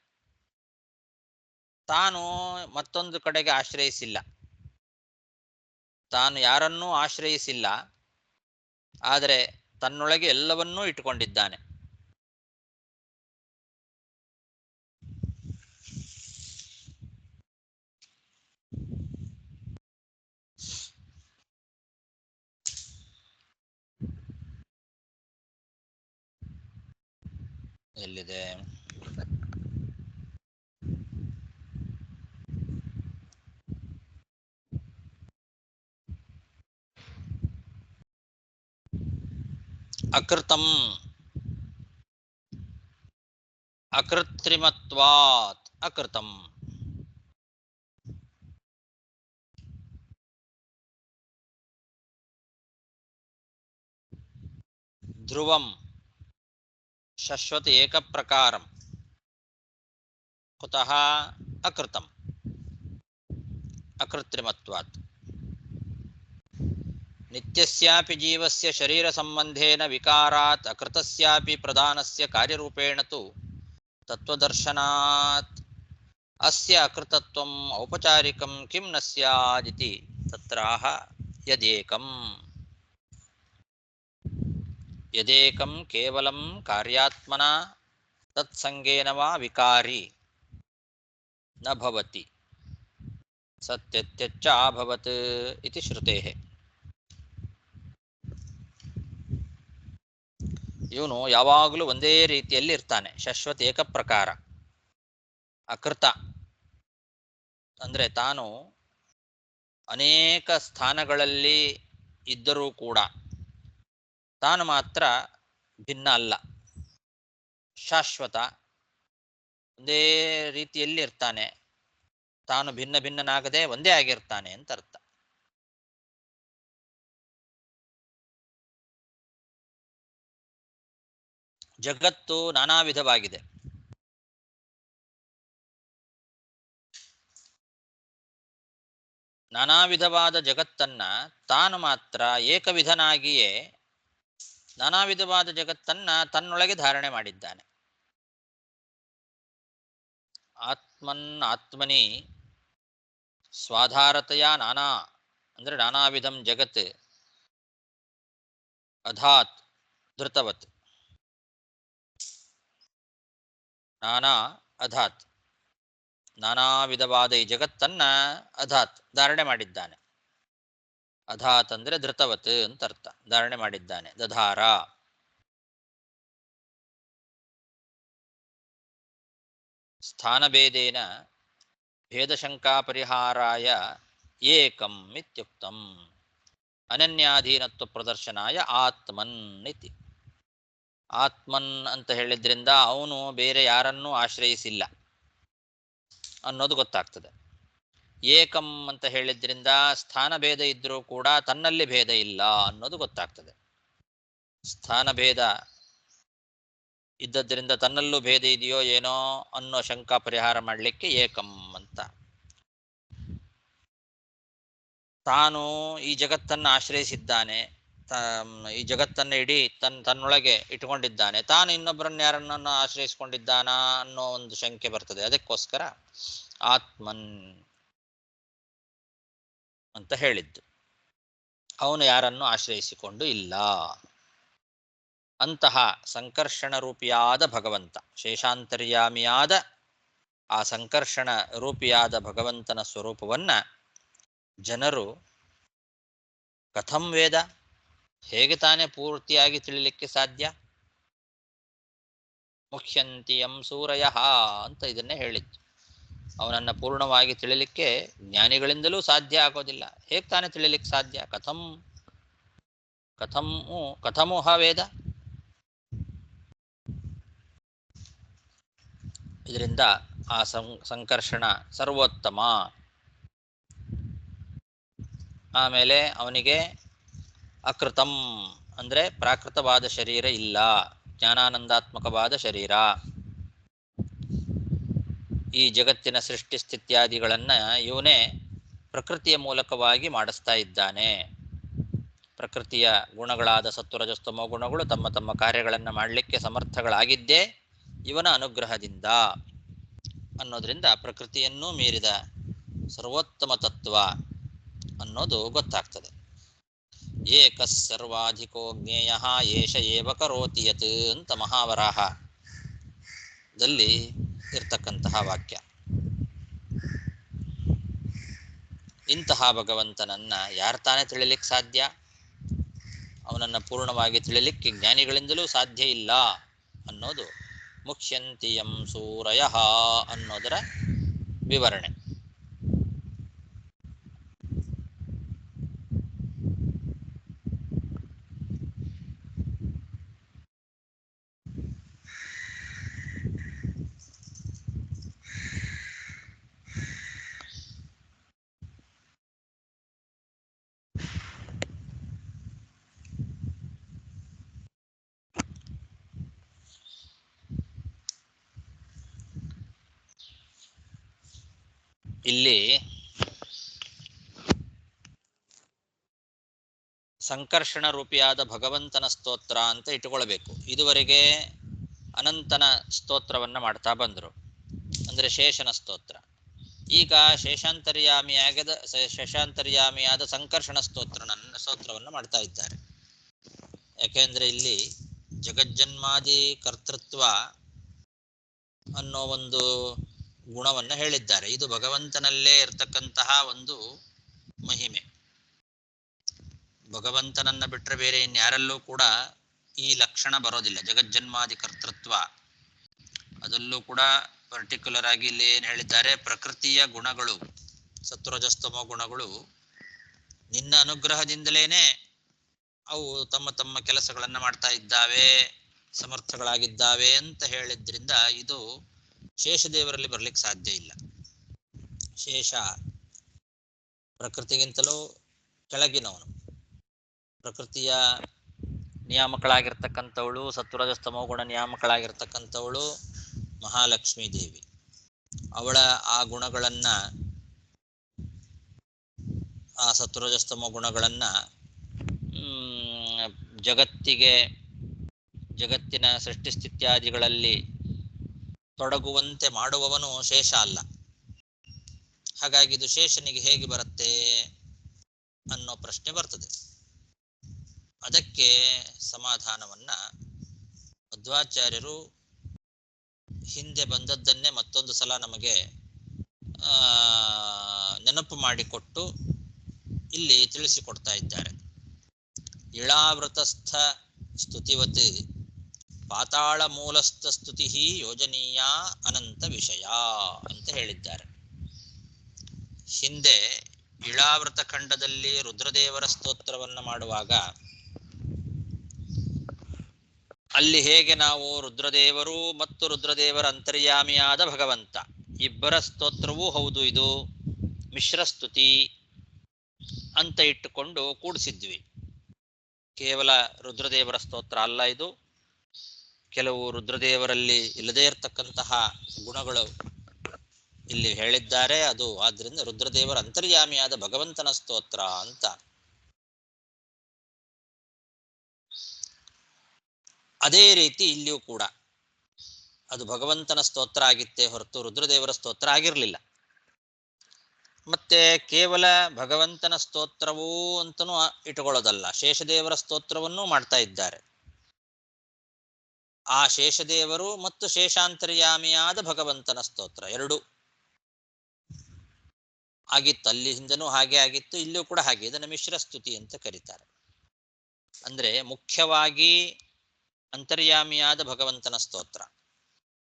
ತಾನು ಮತ್ತೊಂದು ಕಡೆಗೆ ಆಶ್ರಯಿಸಿಲ್ಲ, ತಾನು ಯಾರನ್ನೂ ಆಶ್ರಯಿಸಿಲ್ಲ, ಆದರೆ ತನ್ನೊಳಗೆ ಎಲ್ಲವನ್ನೂ ಇಟ್ಟುಕೊಂಡಿದ್ದಾನೆ. ಎಲ್ಲಿದೆ? ಅಕೃತಂ ಅಕೃತ್ರಿಮತ್ವಾತ್ ಅಕೃತಂ. ಧ್ರುವಂ ಶಶ್ವತ ಏಕಪ್ರಕಾರಂ ಕುತಃ ಅಕೃತಂ ಅಕೃತ್ರಿಮತ್ವಾತ್. ನಿತ್ಯಸ್ಯಾಪಿ ಜೀವಸ್ಯ ಶರೀರ ಸಂಬಂಧೇನ ವಿಕಾರಾತ್ ಅಕೃತಸ್ಯಾಪಿ ಪ್ರಧಾನಸ್ಯ ಕಾರ್ಯರೂಪೇಣ ತು ತತ್ವದರ್ಶನಾತ್ ಅಸ್ಯ ಅಕೃತತ್ವಂ ಔಪಚಾರಿಕಂ ಕಿಂ ನ ಸ್ಯಾದಿತಿ ತತ್ರಾಹ ಯದೇಕಂ. ಯದೇಕಂ ಕೇವಲಂ ಕಾರ್ಯಾತ್ಮನಾ ತತ್ಸಂಗೇನ ವಾ ವಿಕಾರಿ ನ ಭವತಿ ಸತ್ಯತ್ಯಚ್ಚ ಅಭವತ್ ಇತಿ ಶ್ರುತೇಃ. ಇವನು ಯಾವಾಗಲೂ ಒಂದೇ ರೀತಿಯಲ್ಲಿ ಇರ್ತಾನೆ, ಶಶ್ವತ ಏಕಪ್ರಕಾರ. ಅಕೃತ ಅಂದ್ರೆ ತಾನು ಅನೇಕ ಸ್ಥಾನಗಳಲ್ಲಿ ಇದ್ದರೂ ಕೂಡ ತಾನು ಮಾತ್ರ ಭಿನ್ನ ಅಲ್ಲ, ಶಾಶ್ವತ ಒಂದೇ ರೀತಿಯಲ್ಲಿ ಇರ್ತಾನೆ. ತಾನು ಭಿನ್ನ ಭಿನ್ನನಾಗದೆ ಒಂದೇ ಆಗಿರ್ತಾನೆ ಅಂತ ಅರ್ಥ. ಜಗತ್ತು ನಾನಾ ವಿಧವಾಗಿದೆ. ನಾನಾ ವಿಧವಾದ ಜಗತ್ತನ್ನ ತಾನು ಮಾತ್ರ ಏಕವಿಧನಾಗಿಯೇ ನಾನಾ ವಿಧವಾದ ಜಗತ್ತನ್ನ ತನ್ನೊಳಗೆ ಧಾರಣೆ ಮಾಡಿದ್ದಾನೆ. ಆತ್ಮನ್ ಆತ್ಮನಿ ಸ್ವಾಧಾರತೆಯ ನಾನಾ ಅಂದ್ರೆ ನಾನಾ ವಿಧಂ ಜಗತ್ ಅಧಾತ್ ಧೃತವತ್. ನಾನಾ ಅಧಾತ್ ನಾನಾ ವಿಧವಾದ ಈ ಜಗತ್ತನ್ನ ಅಧಾತ್ ಧಾರಣೆ ಮಾಡಿದ್ದಾನೆ. ಅಧಾತ್ ಅಂದ್ರೆ ಧೃತವತ್ ಅಂತ ಅರ್ಥ, ಧಾರಣೆ ಮಾಡಿದ್ದಾನೆ. ದಧಾರ ಸ್ಥಾನಭೇದೇನ ಭೇದಶಂಕಾ ಪರಿಹಾರಾಯ ಏಕಂ ಇತ್ಯುಕ್ತಂ ಅನನ್ಯಾಧೀನತ್ವ ಪ್ರದರ್ಶನಾಯ ಆತ್ಮನ್ ಇತಿ. ಆತ್ಮನ್ ಅಂತ ಹೇಳಿದ್ರಿಂದ ಅವನು ಬೇರೆ ಯಾರನ್ನೂ ಆಶ್ರಯಿಸಿಲ್ಲ ಅನ್ನೋದು ಗೊತ್ತಾಗ್ತದೆ. ಏಕಂ ಅಂತ ಹೇಳಿದ್ರಿಂದ ಸ್ಥಾನ ಭೇದ ಇದ್ರೂ ಕೂಡ ತನ್ನಲ್ಲಿ ಭೇದ ಇಲ್ಲ ಅನ್ನೋದು ಗೊತ್ತಾಗ್ತದೆ. ಸ್ಥಾನ ಭೇದ ಇದ್ದದ್ರಿಂದ ತನ್ನಲ್ಲೂ ಭೇದ ಇದೆಯೋ ಏನೋ ಅನ್ನೋ ಶಂಕಾ ಪರಿಹಾರ ಮಾಡಲಿಕ್ಕೆ ಏಕಂ ಅಂತ. ತಾನು ಈ ಜಗತ್ತನ್ನು ಆಶ್ರಯಿಸಿದ್ದಾನೆ, ಈ ಜಗತ್ತನ್ನು ಇಡೀ ತನ್ನೊಳಗೆ ಇಟ್ಕೊಂಡಿದ್ದಾನೆ, ತಾನು ಇನ್ನೊಬ್ಬರನ್ನ ಯಾರನ್ನ ಆಶ್ರಯಿಸ್ಕೊಂಡಿದ್ದಾನ ಅನ್ನೋ ಒಂದು ಶಂಕೆ ಬರ್ತದೆ. ಅದಕ್ಕೋಸ್ಕರ ಆತ್ಮನ್ ಅಂತ ಹೇಳಿದ್ದು. ಅವನು ಯಾರನ್ನು ಆಶ್ರಯಿಸಿಕೊಂಡು ಇಲ್ಲ. ಅಂತಹ ಸಂಕರ್ಷಣ ರೂಪಿಯಾದ ಭಗವಂತ, ಶೇಷಾಂತರ್ಯಾಮಿಯಾದ ಆ ಸಂಕರ್ಷಣ ರೂಪಿಯಾದ ಭಗವಂತನ ಸ್ವರೂಪವನ್ನ ಜನರು ಕಥಂ ವೇದ, ಹೇಗೆ ತಾನೇ ಪೂರ್ತಿಯಾಗಿ ತಿಳಿಲಿಕ್ಕೆ ಸಾಧ್ಯ? ಮುಖ್ಯಂತಿಯಂ ಸೂರಯ ಅಂತ ಇದನ್ನೇ ಹೇಳಿದ್ದು. ಅವನನ್ನ ಪೂರ್ಣವಾಗಿ ತಿಳಿಲಿಕ್ಕೆ ಜ್ಞಾನಿಗಳಿಂದಲೂ ಸಾಧ್ಯ ಆಗೋದಿಲ್ಲ. ಹೇಗೆ ತಾನೇ ತಿಳಿಲಿಕ್ಕೆ ಸಾಧ್ಯ? ಕಥಮುಹ ವೇದ. ಇದರಿಂದ ಆ ಸಂಕರ್ಷಣ ಸರ್ವೋತ್ತಮ. ಆಮೇಲೆ ಅವನಿಗೆ ಅಕೃತಂ ಅಂದ್ರೆ ಪ್ರಾಕೃತವಾದ ಶರೀರ ಇಲ್ಲ, ಜ್ಞಾನಾನಂದಾತ್ಮಕವಾದ ಶರೀರ. ಈ ಜಗತ್ತಿನ ಸೃಷ್ಟಿ ಸ್ಥಿತ್ಯಾದಿಗಳನ್ನು ಇವನೇ ಪ್ರಕೃತಿಯ ಮೂಲಕವಾಗಿ ಮಾಡಿಸ್ತಾ ಇದ್ದಾನೆ. ಪ್ರಕೃತಿಯ ಗುಣಗಳಾದ ಸತ್ವರಜಸ್ತಮೋ ಗುಣಗಳು ತಮ್ಮ ತಮ್ಮ ಕಾರ್ಯಗಳನ್ನು ಮಾಡಲಿಕ್ಕೆ ಸಮರ್ಥಗಳಾಗಿದ್ದೇ ಇವನ ಅನುಗ್ರಹದಿಂದ ಅನ್ನೋದರಿಂದ ಪ್ರಕೃತಿಯನ್ನೂ ಮೀರಿದ ಸರ್ವೋತ್ತಮ ತತ್ವ ಅನ್ನೋದು ಗೊತ್ತಾಗ್ತದೆ. ಏಕಸ್ ಸರ್ವಾಧಿಕೋ ಜ್ಞೇಯ ಏಷ ಏವ ಕರೋತಿ ಯತ್ ಅಂತ ಮಹಾವರಾಹದಲ್ಲಿ ಇರ್ತಕ್ಕಂತಹ ವಾಕ್ಯ. ಇಂತಹ ಭಗವಂತನನ್ನ ಯಾರು ತಾನೇ ತಿಳಿಲಿಕ್ಕೆ ಸಾಧ್ಯ? ಅವನನ್ನು ಪೂರ್ಣವಾಗಿ ತಿಳಿಲಿಕ್ಕೆ ಜ್ಞಾನಿಗಳಿಂದಲೂ ಸಾಧ್ಯ ಇಲ್ಲ ಅನ್ನೋದು ಮುಖ್ಯಂತಿಯಂ ಸೂರಯ ಅನ್ನೋದರ ವಿವರಣೆ. ಇಲ್ಲಿ ಸಂಕರ್ಷಣ ರೂಪಿಯಾದ ಭಗವಂತನ ಸ್ತೋತ್ರ ಅಂತ ಇಟ್ಟುಕೊಳ್ಬೇಕು. ಇದುವರೆಗೆ ಅನಂತನ ಸ್ತೋತ್ರವನ್ನು ಮಾಡ್ತಾ ಬಂದರು, ಅಂದರೆ ಶೇಷನ ಸ್ತೋತ್ರ. ಈಗ ಶೇಷಾಂತರ್ಯಾಮಿಯಾದ ಸಂಕರ್ಷಣ ಸ್ತೋತ್ರವನ್ನು ಮಾಡ್ತಾ ಇದ್ದಾರೆ. ಯಾಕೆಂದ್ರೆ ಇಲ್ಲಿ ಜಗಜ್ಜನ್ಮಾದಿ ಕರ್ತೃತ್ವ ಅನ್ನೋ ಒಂದು ಗುಣವನ್ನು ಹೇಳಿದ್ದಾರೆ. ಇದು ಭಗವಂತನಲ್ಲೇ ಇರತಕ್ಕಂತಹ ಒಂದು ಮಹಿಮೆ. ಭಗವಂತನನ್ನ ಬಿಟ್ಟರೆ ಬೇರೆ ಇನ್ಯಾರಲ್ಲೂ ಕೂಡ ಈ ಲಕ್ಷಣ ಬರೋದಿಲ್ಲ. ಜಗಜ್ಜನ್ಮಾದಿ ಕರ್ತೃತ್ವ ಅದಲ್ಲೂ ಕೂಡ ಪರ್ಟಿಕ್ಯುಲರ್ ಆಗಿ ಇಲ್ಲಿ ಏನು ಹೇಳಿದ್ದಾರೆ, ಪ್ರಕೃತಿಯ ಗುಣಗಳು ಸತ್ವರಜಸ್ತಮೋ ಗುಣಗಳು ನಿನ್ನ ಅನುಗ್ರಹದಿಂದಲೇನೆ ಅವು ತಮ್ಮ ತಮ್ಮ ಕೆಲಸಗಳನ್ನು ಮಾಡ್ತಾ ಇದ್ದಾವೆ, ಸಮರ್ಥಗಳಾಗಿದ್ದಾವೆ ಅಂತ ಹೇಳಿದ್ರಿಂದ ಇದು ಶೇಷದೇವರಲ್ಲಿ ಬರ್ಲಿಕ್ಕೆ ಸಾಧ್ಯ ಇಲ್ಲ. ಶೇಷ ಪ್ರಕೃತಿಗಿಂತಲೂ ಕೆಳಗಿನವನು. ಪ್ರಕೃತಿಯ ನಿಯಾಮಕಳಾಗಿರ್ತಕ್ಕಂಥವಳು, ಸತ್ವರಜಸ್ತಮೋ ಗುಣ ನಿಯಾಮಕಳಾಗಿರ್ತಕ್ಕಂಥವಳು ಮಹಾಲಕ್ಷ್ಮೀ ದೇವಿ. ಅವಳ ಆ ಗುಣಗಳನ್ನ, ಆ ಸತ್ವರಜಸ್ತಮೋ ಗುಣಗಳನ್ನ ಜಗತ್ತಿನ ಸೃಷ್ಟಿಸ್ಥಿತ್ಯಾದಿಗಳಲ್ಲಿ ತೊಡಗುವಂತೆ ಮಾಡುವವನು ಶೇಷ ಅಲ್ಲ. ಹಾಗಾಗಿ ಇದು ಶೇಷನಿಗೆ ಹೇಗೆ ಬರುತ್ತೆ ಅನ್ನೋ ಪ್ರಶ್ನೆ ಬರ್ತದೆ. ಅದಕ್ಕೆ ಸಮಾಧಾನವನ್ನ ಮಧ್ವಾಚಾರ್ಯರು ಹಿಂದೆ ಬಂದದ್ದನ್ನೇ ಮತ್ತೊಂದು ಸಲ ನಮಗೆ ನೆನಪು ಮಾಡಿಕೊಟ್ಟು ಇಲ್ಲಿ ತಿಳಿಸಿಕೊಡ್ತಾ ಇದ್ದಾರೆ. ಇಳಾವೃತಸ್ಥ ಸ್ತುತಿವತ್ ಪಾತಾಳ ಮೂಲಸ್ಥ ಸ್ತುತಿ ಯೋಜನೀಯ ಅನಂತ ವಿಷಯ ಅಂತ ಹೇಳಿದ್ದಾರೆ. ಹಿಂದೆ ಇಳಾವೃತ ಖಂಡದಲ್ಲಿ ರುದ್ರದೇವರ ಸ್ತೋತ್ರವನ್ನು ಮಾಡುವಾಗ ಅಲ್ಲಿ ಹೇಗೆ ನಾವು ರುದ್ರದೇವರು ಮತ್ತು ರುದ್ರದೇವರ ಅಂತರ್ಯಾಮಿಯಾದ ಭಗವಂತ ಇಬ್ಬರ ಸ್ತೋತ್ರವೂ ಹೌದು, ಇದು ಮಿಶ್ರ ಸ್ತುತಿ ಅಂತ ಇಟ್ಟುಕೊಂಡು ಕೂಡಿಸಿದ್ವಿ. ಕೇವಲ ರುದ್ರದೇವರ ಸ್ತೋತ್ರ ಅಲ್ಲ ಇದು. ಕೆಲವು ರುದ್ರದೇವರಲ್ಲಿ ಇಲ್ಲದೇ ಇರತಕ್ಕಂತಹ ಗುಣಗಳು ಇಲ್ಲಿ ಹೇಳಿದ್ದಾರೆ. ಅದು ಆದ್ರಿಂದ ರುದ್ರದೇವರ ಅಂತರ್ಯಾಮಿಯಾದ ಭಗವಂತನ ಸ್ತೋತ್ರ ಅಂತ. ಅದೇ ರೀತಿ ಇಲ್ಲಿಯೂ ಕೂಡ ಅದು ಭಗವಂತನ ಸ್ತೋತ್ರ ಆಗಿತ್ತೇ ಹೊರತು ರುದ್ರದೇವರ ಸ್ತೋತ್ರ ಆಗಿರಲಿಲ್ಲ. ಮತ್ತೆ ಕೇವಲ ಭಗವಂತನ ಸ್ತೋತ್ರವೂ ಅಂತನೂ ಇಟ್ಟುಕೊಳ್ಳೋದಲ್ಲ, ಶೇಷದೇವರ ಸ್ತೋತ್ರವನ್ನೂ ಮಾಡ್ತಾ ಇದ್ದಾರೆ. ಆ ಶೇಷದೇವರು ಮತ್ತು ಶೇಷಾಂತರ್ಯಾಮಿಯಾದ ಭಗವಂತನ ಸ್ತೋತ್ರ ಎರಡೂ ಆಗಿತ್ತು. ಅಲ್ಲಿ ಹಿಂದನೂ ಹಾಗೆ ಆಗಿತ್ತು, ಇಲ್ಲೂ ಕೂಡ ಹಾಗೆ. ಇದನ್ನು ಮಿಶ್ರ ಸ್ತುತಿ ಅಂತ ಕರೀತಾರೆ. ಅಂದ್ರೆ ಮುಖ್ಯವಾಗಿ ಅಂತರ್ಯಾಮಿಯಾದ ಭಗವಂತನ ಸ್ತೋತ್ರ,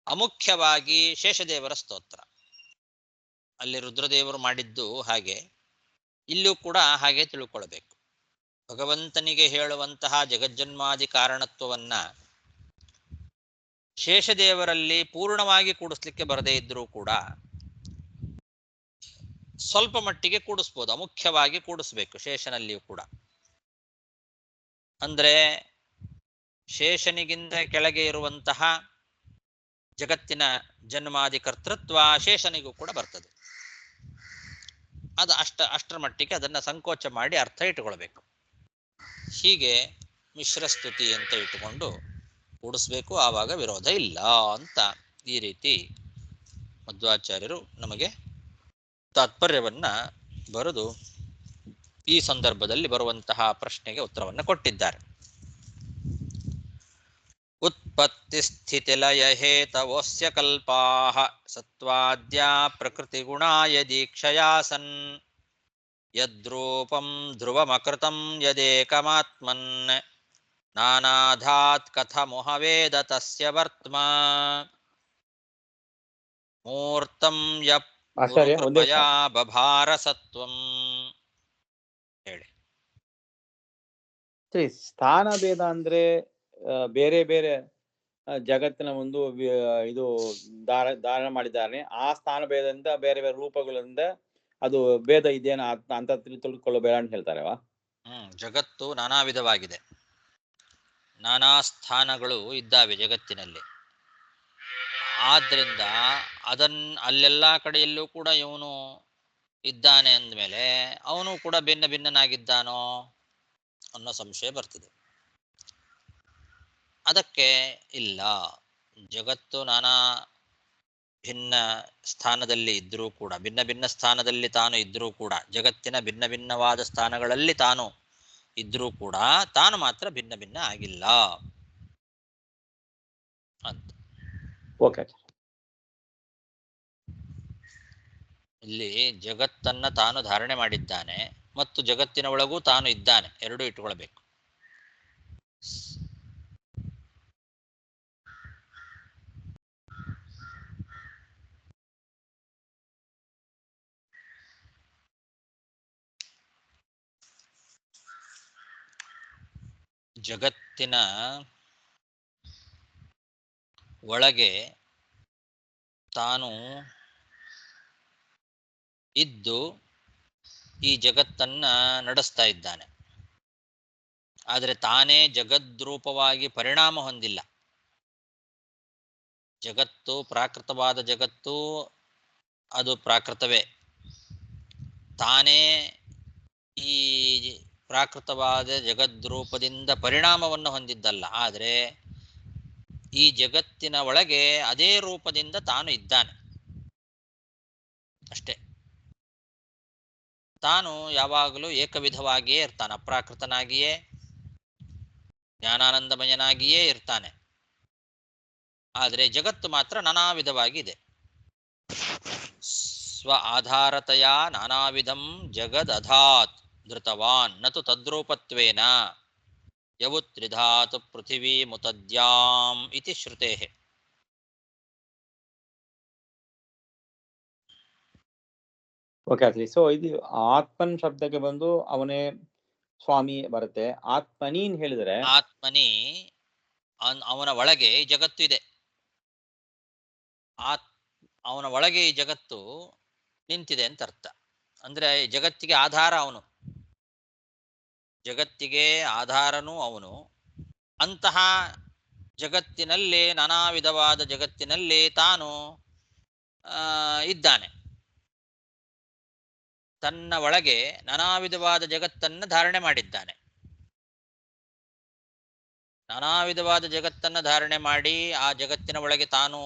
ಅಮುಖ್ಯವಾಗಿ ಶೇಷದೇವರ ಸ್ತೋತ್ರ. ಅಲ್ಲಿ ರುದ್ರದೇವರು ಮಾಡಿದ್ದು ಹಾಗೆ, ಇಲ್ಲೂ ಕೂಡ ಹಾಗೆ ತಿಳ್ಕೊಳ್ಬೇಕು. ಭಗವಂತನಿಗೆ ಹೇಳುವಂತಹ ಜಗಜ್ಜನ್ಮಾದಿ ಕಾರಣತ್ವವನ್ನ ಶೇಷದೇವರಲ್ಲಿ ಪೂರ್ಣವಾಗಿ ಕೂಡಿಸ್ಲಿಕ್ಕೆ ಬರದೇ ಇದ್ರೂ ಕೂಡ ಸ್ವಲ್ಪ ಮಟ್ಟಿಗೆ ಕೂಡಿಸ್ಬೋದು, ಅಮುಖ್ಯವಾಗಿ ಕೂಡಿಸ್ಬೇಕು ಶೇಷನಲ್ಲಿಯೂ ಕೂಡ. ಅಂದ್ರೆ ಶೇಷನಿಗಿಂತ ಕೆಳಗೆ ಇರುವಂತಹ ಜಗತ್ತಿನ ಜನ್ಮಾದಿ ಕರ್ತೃತ್ವ ಶೇಷನಿಗೂ ಕೂಡ ಬರ್ತದೆ. ಅದು ಅಷ್ಟರ ಮಟ್ಟಿಗೆ ಅದನ್ನು ಸಂಕೋಚ ಮಾಡಿ ಅರ್ಥ ಇಟ್ಟುಕೊಳ್ಬೇಕು. ಹೀಗೆ ಮಿಶ್ರಸ್ತುತಿ ಅಂತ ಇಟ್ಟುಕೊಂಡು ಕೂಡಿಸ್ಬೇಕು, ಆವಾಗ ವಿರೋಧ ಇಲ್ಲ ಅಂತ ಈ ರೀತಿ ಮಧ್ವಾಚಾರ್ಯರು ನಮಗೆ ತಾತ್ಪರ್ಯವನ್ನ ಬರೆದು ಈ ಸಂದರ್ಭದಲ್ಲಿ ಬರುವಂತಹ ಪ್ರಶ್ನೆಗೆ ಉತ್ತರವನ್ನು ಕೊಟ್ಟಿದ್ದಾರೆ. ಉತ್ಪತ್ತಿ ಸ್ಥಿತಿ ಲಯ ಹೇತವೋಸ್ಯ ಕಲ್ಪಾಃ ಸತ್ವಾದ್ಯಾ ಪ್ರಕೃತಿ ಗುಣಾಯ ದೀಕ್ಷಯಾ ಸನ್ ಯದ್ರೂಪಂ ಧ್ರುವಮಕೃತಂ ಯದೇಕಮಾತ್ಮನ್ ನಾನಾಧಾತ್ ಕಥಮುಹವೇದ ತಸ್ಯ ವರ್ತ್ಮ ಮೂರ್ತಂ ಯಪ್ ಗುರುಕೃಪಯಾ ಬಭಾರ ಸತ್ವಂ. ಹೇಳಿ. ಸ್ಥಾನ ಭೇದ ಅಂದ್ರೆ ಬೇರೆ ಬೇರೆ ಜಗತ್ತಿನ ಒಂದು ಇದು ಧಾರಣ ಮಾಡಿದ್ದಾರೆ. ಆ ಸ್ಥಾನ ಭೇದದಿಂದ ಬೇರೆ ಬೇರೆ ರೂಪಗಳಿಂದ ಅದು ಭೇದ ಇದೇನ ಅಂತ ತಿಳ್ಕೊಳ್ಳಬೇಡ ಅಂತ ಹೇಳ್ತಾರೆವಾ? ಜಗತ್ತು ನಾನಾ ವಿಧವಾಗಿದೆ, ನಾನಾ ಸ್ಥಾನಗಳು ಇದ್ದಾವೆ ಜಗತ್ತಿನಲ್ಲಿ. ಆದ್ರಿಂದ ಅಲ್ಲೆಲ್ಲ ಕಡೆಯಲ್ಲೂ ಕೂಡ ಇವನು ಇದ್ದಾನೆ ಅಂದಮೇಲೆ ಅವನು ಕೂಡ ಭಿನ್ನ ಭಿನ್ನನಾಗಿದ್ದಾನೋ ಅನ್ನೋ ಸಂಶಯ ಬರ್ತದೆ. ಅದಕ್ಕೆ ಇಲ್ಲ, ಜಗತ್ತು ನಾನಾ ಭಿನ್ನ ಸ್ಥಾನದಲ್ಲಿ ಇದ್ರೂ ಕೂಡ, ಭಿನ್ನ ಭಿನ್ನ ಸ್ಥಾನದಲ್ಲಿ ತಾನು ಇದ್ರೂ ಕೂಡ, ಜಗತ್ತಿನ ಭಿನ್ನ ಭಿನ್ನವಾದ ಸ್ಥಾನಗಳಲ್ಲಿ ತಾನು ಇದ್ರೂ ಕೂಡ ತಾನು ಮಾತ್ರ ಭಿನ್ನ ಭಿನ್ನ ಆಗಿಲ್ಲ ಅಂತ. ಓಕೆ. ಇಲ್ಲಿ ಜಗತ್ತನ್ನ ತಾನು ಧಾರಣೆ ಮಾಡಿದ್ದಾನೆ ಮತ್ತು ಜಗತ್ತಿನ ಒಳಗೂ ತಾನು ಇದ್ದಾನೆ, ಎರಡೂ ಇಟ್ಟುಕೊಳ್ಬೇಕು. ಜಗತ್ತಿನ ಒಳಗೆ ತಾನು ಇದ್ದು ಈ ಜಗತ್ತನ್ನ ನಡೆಸ್ತಾ ಇದ್ದಾನೆ. ಆದರೆ ತಾನೇ ಜಗದ್ರೂಪವಾಗಿ ಪರಿಣಾಮ ಹೊಂದಿಲ್ಲ. ಜಗತ್ತು ಪ್ರಾಕೃತವಾದ ಜಗತ್ತು, ಅದು ಪ್ರಾಕೃತವೇ. ತಾನೇ ಈ ಪ್ರಾಕೃತವಾದ ಜಗದ್ರೂಪದಿಂದ ಪರಿಣಾಮವನ್ನು ಹೊಂದಿದ್ದಲ್ಲ, ಆದರೆ ಈ ಜಗತ್ತಿನ ಒಳಗೆ ಅದೇ ರೂಪದಿಂದ ತಾನು ಇದ್ದಾನೆ ಅಷ್ಟೇ. ತಾನು ಯಾವಾಗಲೂ ಏಕವಿಧವಾಗಿಯೇ ಇರ್ತಾನೆ, ಅಪ್ರಾಕೃತನಾಗಿಯೇ ಜ್ಞಾನಾನಂದಮಯನಾಗಿಯೇ ಇರ್ತಾನೆ. ಆದರೆ ಜಗತ್ತು ಮಾತ್ರ ನಾನಾ ವಿಧವಾಗಿದೆ. ಸ್ವ ಆಧಾರತೆಯ ನಾನಾವಿಧಂ ಜಗದಧಾತ್ ಧೃತವಾನ್ ನತು ತದ್ರೂಪತ್ವೇನ ಯವುತ್ರಿಧಾತು ಪೃಥಿವೀ ಮುತದ್ಯಾಂ ಇತಿ ಶ್ರುತೇಃ. ಓಕೆ. ಸೊ ಇದು ಆತ್ಮನ್ ಶಬ್ದಕ್ಕೆ ಬಂದು ಅವನೇ ಸ್ವಾಮಿ ಬರುತ್ತೆ. ಆತ್ಮನೀನ್ ಹೇಳಿದ್ರೆ ಆತ್ಮನಿ ಅವನ ಒಳಗೆ ಈ ಜಗತ್ತು ಇದೆ. ಅವನ ಒಳಗೆ ಈ ಜಗತ್ತು ನಿಂತಿದೆ ಅಂತ ಅರ್ಥ. ಅಂದ್ರೆ ಜಗತ್ತಿಗೆ ಆಧಾರ ಅವನು, ಜಗತ್ತಿಗೆ ಆಧಾರನೂ ಅವನು. ಅಂತಹ ಜಗತ್ತಿನಲ್ಲಿ, ನಾನಾ ವಿಧವಾದ ಜಗತ್ತಿನಲ್ಲಿ ತಾನು ಇದ್ದಾನೆ. ತನ್ನ ಒಳಗೆ ನಾನಾ ವಿಧವಾದ ಜಗತ್ತನ್ನು ಧಾರಣೆ ಮಾಡಿದ್ದಾನೆ. ನಾನಾ ವಿಧವಾದ ಜಗತ್ತನ್ನು ಧಾರಣೆ ಮಾಡಿ ಆ ಜಗತ್ತಿನ ಒಳಗೆ ತಾನು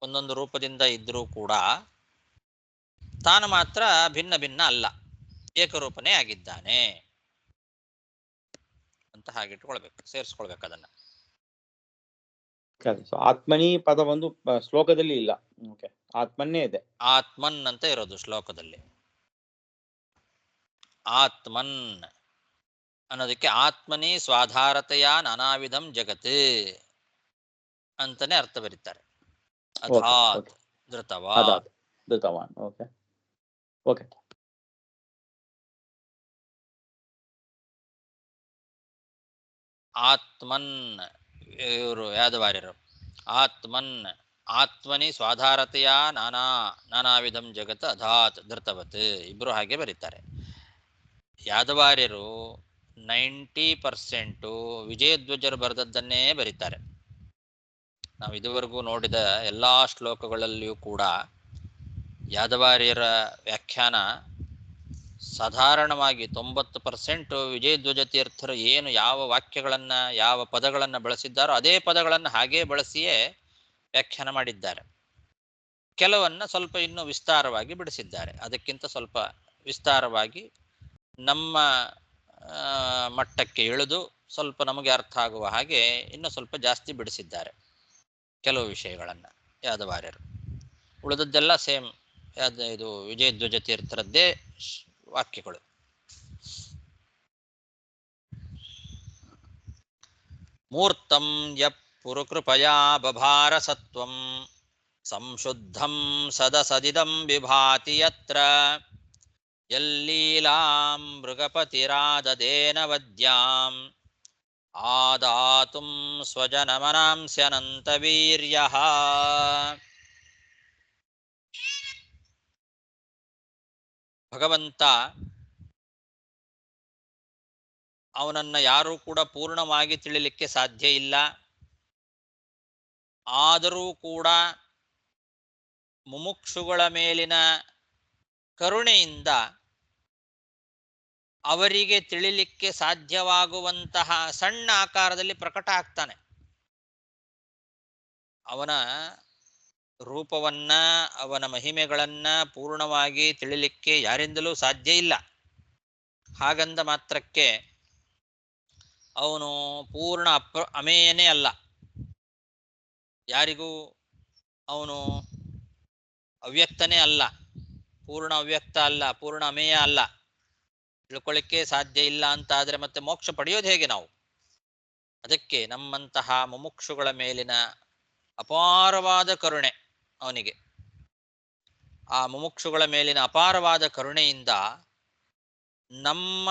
ಒಂದೊಂದು ರೂಪದಿಂದ ಇದ್ರೂ ಕೂಡ ತಾನು ಮಾತ್ರ ಭಿನ್ನ ಭಿನ್ನ ಅಲ್ಲ, ಏಕರೂಪನೇ ಆಗಿದ್ದಾನೆ ಅಂತ ಹಾಗಿಟ್ಕೊಳ್ಬೇಕು, ಸೇರಿಸ್ಕೊಳ್ಬೇಕು ಅದನ್ನ. ಆತ್ಮನಿ ಪದ ಒಂದು ಶ್ಲೋಕದಲ್ಲಿ ಇಲ್ಲ. ಓಕೆ, ಆತ್ಮನ್ನೇ ಇದೆ. ಆತ್ಮನ್ ಅಂತ ಇರೋದು ಶ್ಲೋಕದಲ್ಲಿ. ಆತ್ಮನ್ ಅನ್ನೋದಕ್ಕೆ ಆತ್ಮನಿ ಸ್ವಾಧಾರತೆಯ ನಾನಾವಿಧಂ ಜಗತ್ ಅಂತಾನೆ ಅರ್ಥ ಬರೀತಾರೆ. ಅಧಾತ್ ಧೃತವಾನ್. Okay okay. ಆತ್ಮನ್, ಇವರು ಯಾದವಾರ್ಯರು, ಆತ್ಮನ್ ಆತ್ಮನಿ ಸ್ವಾಧಾರತೆಯ ನಾನಾವಿಧಂ ಜಗತ್ ಅಧಾತ್ ಧೃತವತ್, ಇಬ್ರು ಹಾಗೆ ಬರೀತಾರೆ. ಯಾದವಾರ್ಯರು 90% ವಿಜಯಧ್ವಜರು ಬರೆದದ್ದನ್ನೇ ಬರೀತಾರೆ. ನಾವು ಇದುವರೆಗೂ ನೋಡಿದ ಎಲ್ಲ ಶ್ಲೋಕಗಳಲ್ಲಿಯೂ ಕೂಡ ಯಾದವಾರ್ಯರ ವ್ಯಾಖ್ಯಾನ ಸಾಧಾರಣವಾಗಿ 90% ವಿಜಯಧ್ವಜ ತೀರ್ಥರು ಏನು ಯಾವ ವಾಕ್ಯಗಳನ್ನು ಯಾವ ಪದಗಳನ್ನು ಬಳಸಿದ್ದಾರೋ ಅದೇ ಪದಗಳನ್ನು ಹಾಗೇ ಬಳಸಿಯೇ ವ್ಯಾಖ್ಯಾನ ಮಾಡಿದ್ದಾರೆ. ಕೆಲವನ್ನ ಸ್ವಲ್ಪ ಇನ್ನೂ ವಿಸ್ತಾರವಾಗಿ ಬಿಡಿಸಿದ್ದಾರೆ. ಅದಕ್ಕಿಂತ ಸ್ವಲ್ಪ ವಿಸ್ತಾರವಾಗಿ ನಮ್ಮ ಮಟ್ಟಕ್ಕೆ ಇಳಿದು ಸ್ವಲ್ಪ ನಮಗೆ ಅರ್ಥ ಆಗುವ ಹಾಗೆ ಇನ್ನೂ ಸ್ವಲ್ಪ ಜಾಸ್ತಿ ಬಿಡಿಸಿದ್ದಾರೆ ಕೆಲವು ವಿಷಯಗಳನ್ನು ಯಾದವಾರ್ಯರು. ಉಳಿದದ್ದೆಲ್ಲ ಸೇಮ್ ಇದು ವಿಜಯಧ್ವಜ ತೀರ್ಥರದ್ದೇ ವಾಕ್ಯಗಳು. ಮೂರ್ತಂ ಯಪ್ ಪುರುಕೃಪಯಾ ಬಭಾರ ಸತ್ವಂ ಸಂಶುದ್ಧಂ ಸದಸದಿದಂ ವಿಭಾತಿ ಯತ್ರ ಯಲ್ಲೀಲಾಂ ಮೃಗಪತಿರಾದದೇನ ವದ್ಯಾಂ ಆದಾತುಂ ಸ್ವಜನಮನಾಂಸ್ಯನಂತವೀರ್ಯಃ. ಭಗವಂತ ಅವನನ್ನ ಯಾರೂ ಕೂಡ ಪೂರ್ಣವಾಗಿ ತಿಳಿಲಿಕ್ಕೆ ಸಾಧ್ಯ ಇಲ್ಲ. ಆದರೂ ಕೂಡ ಮುಮುಕ್ಷುಗಳ ಮೇಲಿನ ಕರುಣೆಯಿಂದ ಅವರಿಗೆ ತಿಳಿಲಿಕ್ಕೆ ಸಾಧ್ಯವಾಗುವಂತಹ ಸಣ್ಣ ಆಕಾರದಲ್ಲಿ ಪ್ರಕಟ ಆಗ್ತಾನೆ. ಅವನ ರೂಪವನ್ನ ಅವನ ಮಹಿಮೆಗಳನ್ನ ಪೂರ್ಣವಾಗಿ ತಿಳಿಲಿಕ್ಕೆ ಯಾರಿಂದಲೂ ಸಾಧ್ಯ ಇಲ್ಲ. ಹಾಗಂದ ಮಾತ್ರಕ್ಕೆ ಅವನು ಪೂರ್ಣ ಅಮೇಯನೇ ಅಲ್ಲ. ಯಾರಿಗೂ ಅವನು ಅವ್ಯಕ್ತನೇ ಅಲ್ಲ, ಪೂರ್ಣ ಅವ್ಯಕ್ತ ಅಲ್ಲ, ಪೂರ್ಣ ಅಮೇಯ ಅಲ್ಲ. ತಿಳ್ಕೊಳ್ಳಿಕ್ಕೆ ಸಾಧ್ಯ ಇಲ್ಲ ಅಂತಾದರೆ ಮತ್ತೆ ಮೋಕ್ಷ ಪಡೆಯೋದು ಹೇಗೆ ನಾವು? ಅದಕ್ಕೆ ನಮ್ಮಂತಹ ಮುಮುಕ್ಷುಗಳ ಮೇಲಿನ ಅಪಾರವಾದ ಕರುಣೆ ಅವನಿಗೆ. ಆ ಮುಮುಕ್ಷುಗಳ ಮೇಲಿನ ಅಪಾರವಾದ ಕರುಣೆಯಿಂದ ನಮ್ಮ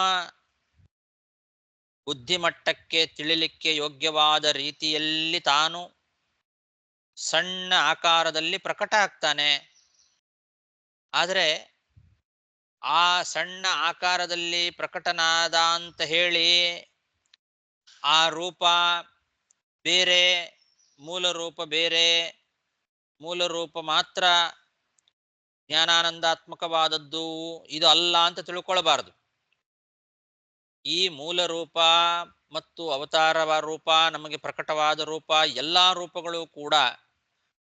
ಬುದ್ಧಿಮಟ್ಟಕ್ಕೆ ತಿಳಿಲಿಕ್ಕೆ ಯೋಗ್ಯವಾದ ರೀತಿಯಲ್ಲಿ ತಾನು ಸಣ್ಣ ಆಕಾರದಲ್ಲಿ ಪ್ರಕಟ ಆಗ್ತಾನೆ. ಆದರೆ ಆ ಸಣ್ಣ ಆಕಾರದಲ್ಲಿ ಪ್ರಕಟನಾದ ಅಂತ ಹೇಳಿ ಆ ರೂಪ ಬೇರೆ, ಮೂಲ ರೂಪ ಬೇರೆ, ಮೂಲ ರೂಪ ಮಾತ್ರ ಜ್ಞಾನಾನಂದಾತ್ಮಕವಾದದ್ದು ಇದು ಅಲ್ಲ ಅಂತ ತಿಳ್ಕೊಳ್ಬಾರದು. ಈ ಮೂಲ ರೂಪ ಮತ್ತು ಅವತಾರ ರೂಪ, ನಮಗೆ ಪ್ರಕಟವಾದ ರೂಪ, ಎಲ್ಲ ರೂಪಗಳು ಕೂಡ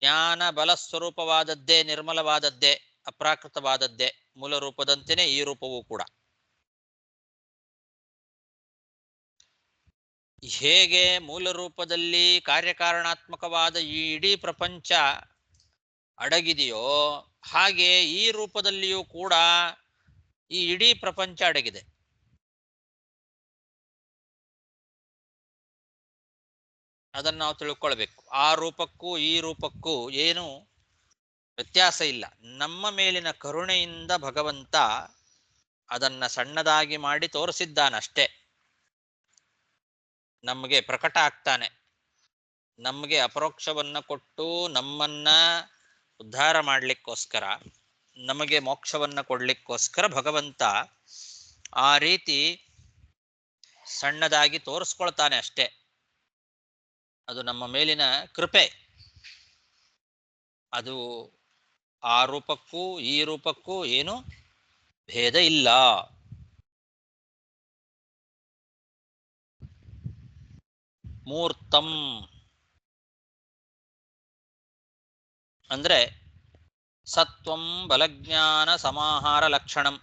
ಜ್ಞಾನ ಬಲ ಸ್ವರೂಪವಾದದ್ದೇ, ನಿರ್ಮಲವಾದದ್ದೇ, ಅಪ್ರಾಕೃತವಾದದ್ದೇ. ಮೂಲ ರೂಪದಂತೆಯೇ ಈ ರೂಪವೂ ಕೂಡ. ಹೇಗೆ ಮೂಲ ರೂಪದಲ್ಲಿ ಕಾರ್ಯಕಾರಣಾತ್ಮಕವಾದ ಈ ಇಡೀ ಪ್ರಪಂಚ ಅಡಗಿದೆಯೋ ಹಾಗೆ ಈ ರೂಪದಲ್ಲಿಯೂ ಕೂಡ ಈ ಇಡೀ ಪ್ರಪಂಚ ಅಡಗಿದೆ. ಅದನ್ನು ನಾವು ತಿಳ್ಕೊಳ್ಬೇಕು. ಆ ರೂಪಕ್ಕೂ ಈ ರೂಪಕ್ಕೂ ಏನು ವ್ಯತ್ಯಾಸ ಇಲ್ಲ. ನಮ್ಮ ಮೇಲಿನ ಕರುಣೆಯಿಂದ ಭಗವಂತ ಅದನ್ನ ಸಣ್ಣದಾಗಿ ಮಾಡಿ ತೋರಿಸಿದ್ದಾನಷ್ಟೇ. ನಮಗೆ ಪ್ರಕಟ ಆಗ್ತಾನೆ, ನಮಗೆ ಅಪರೋಕ್ಷವನ್ನ ಕೊಟ್ಟು ನಮ್ಮನ್ನ ಉದ್ಧಾರ ಮಾಡಲಿಕ್ಕೋಸ್ಕರ, ನಮಗೆ ಮೋಕ್ಷವನ್ನ ಕೊಡ್ಲಿಕ್ಕೋಸ್ಕರ ಭಗವಂತ ಆ ರೀತಿ ಸಣ್ಣದಾಗಿ ತೋರಿಸ್ಕೊಳ್ತಾನೆ ಅಷ್ಟೇ. ಅದು ನಮ್ಮ ಮೇಲಿನ ಕೃಪೆ. ಅದು ಆ ರೂಪಕ್ಕೂ ಈ ರೂಪಕ್ಕೂ ಏನು ಭೇದ ಇಲ್ಲ. ಮೂರ್ತಂ ಅಂದ್ರೆ ಸತ್ವಂ ಬಲಜ್ಞಾನ ಸಮಾಹಾರ ಲಕ್ಷಣಂ.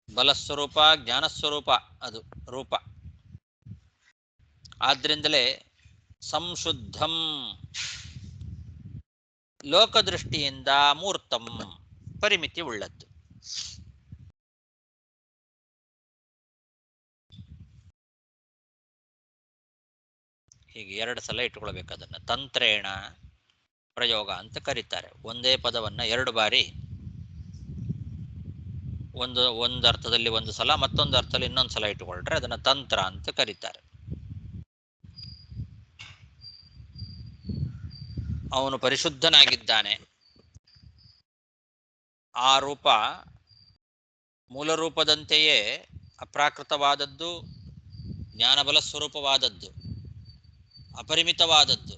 ಬಲಸ್ವರೂಪ, ಜ್ಞಾನಸ್ವರೂಪ ಅದು ರೂಪ. ಆದ್ರಿಂದಲೇ ಸಂಶುದ್ಧಂ, ಲೋಕದೃಷ್ಟಿಯಿಂದ ಮೂರ್ತಂ, ಪರಿಮಿತಿ ಉಳ್ಳದ್ದು. ಹೀಗೆ 2 ಸಲ ಇಟ್ಕೊಳ್ಬೇಕು. ಅದನ್ನ ತಂತ್ರೇಣ ಪ್ರಯೋಗ ಅಂತ ಕರೀತಾರೆ. ಒಂದೇ ಪದವನ್ನ 2 ಬಾರಿ ಒಂದು ಅರ್ಥದಲ್ಲಿ ಒಂದು ಸಲ, ಮತ್ತೊಂದು ಅರ್ಥದಲ್ಲಿ ಇನ್ನೊಂದು ಸಲ ಇಟ್ಟುಕೊಂಡ್ರೆ ಅದನ್ನ ತಂತ್ರ ಅಂತ ಕರೀತಾರೆ. ಅವನು ಪರಿಶುದ್ಧನಾಗಿದ್ದಾನೆ, ಆ ರೂಪ ಮೂಲ ರೂಪದಂತೆಯೇ ಅಪ್ರಾಕೃತವಾದದ್ದು, ಜ್ಞಾನಬಲ ಸ್ವರೂಪವಾದದ್ದು, ಅಪರಿಮಿತವಾದದ್ದು.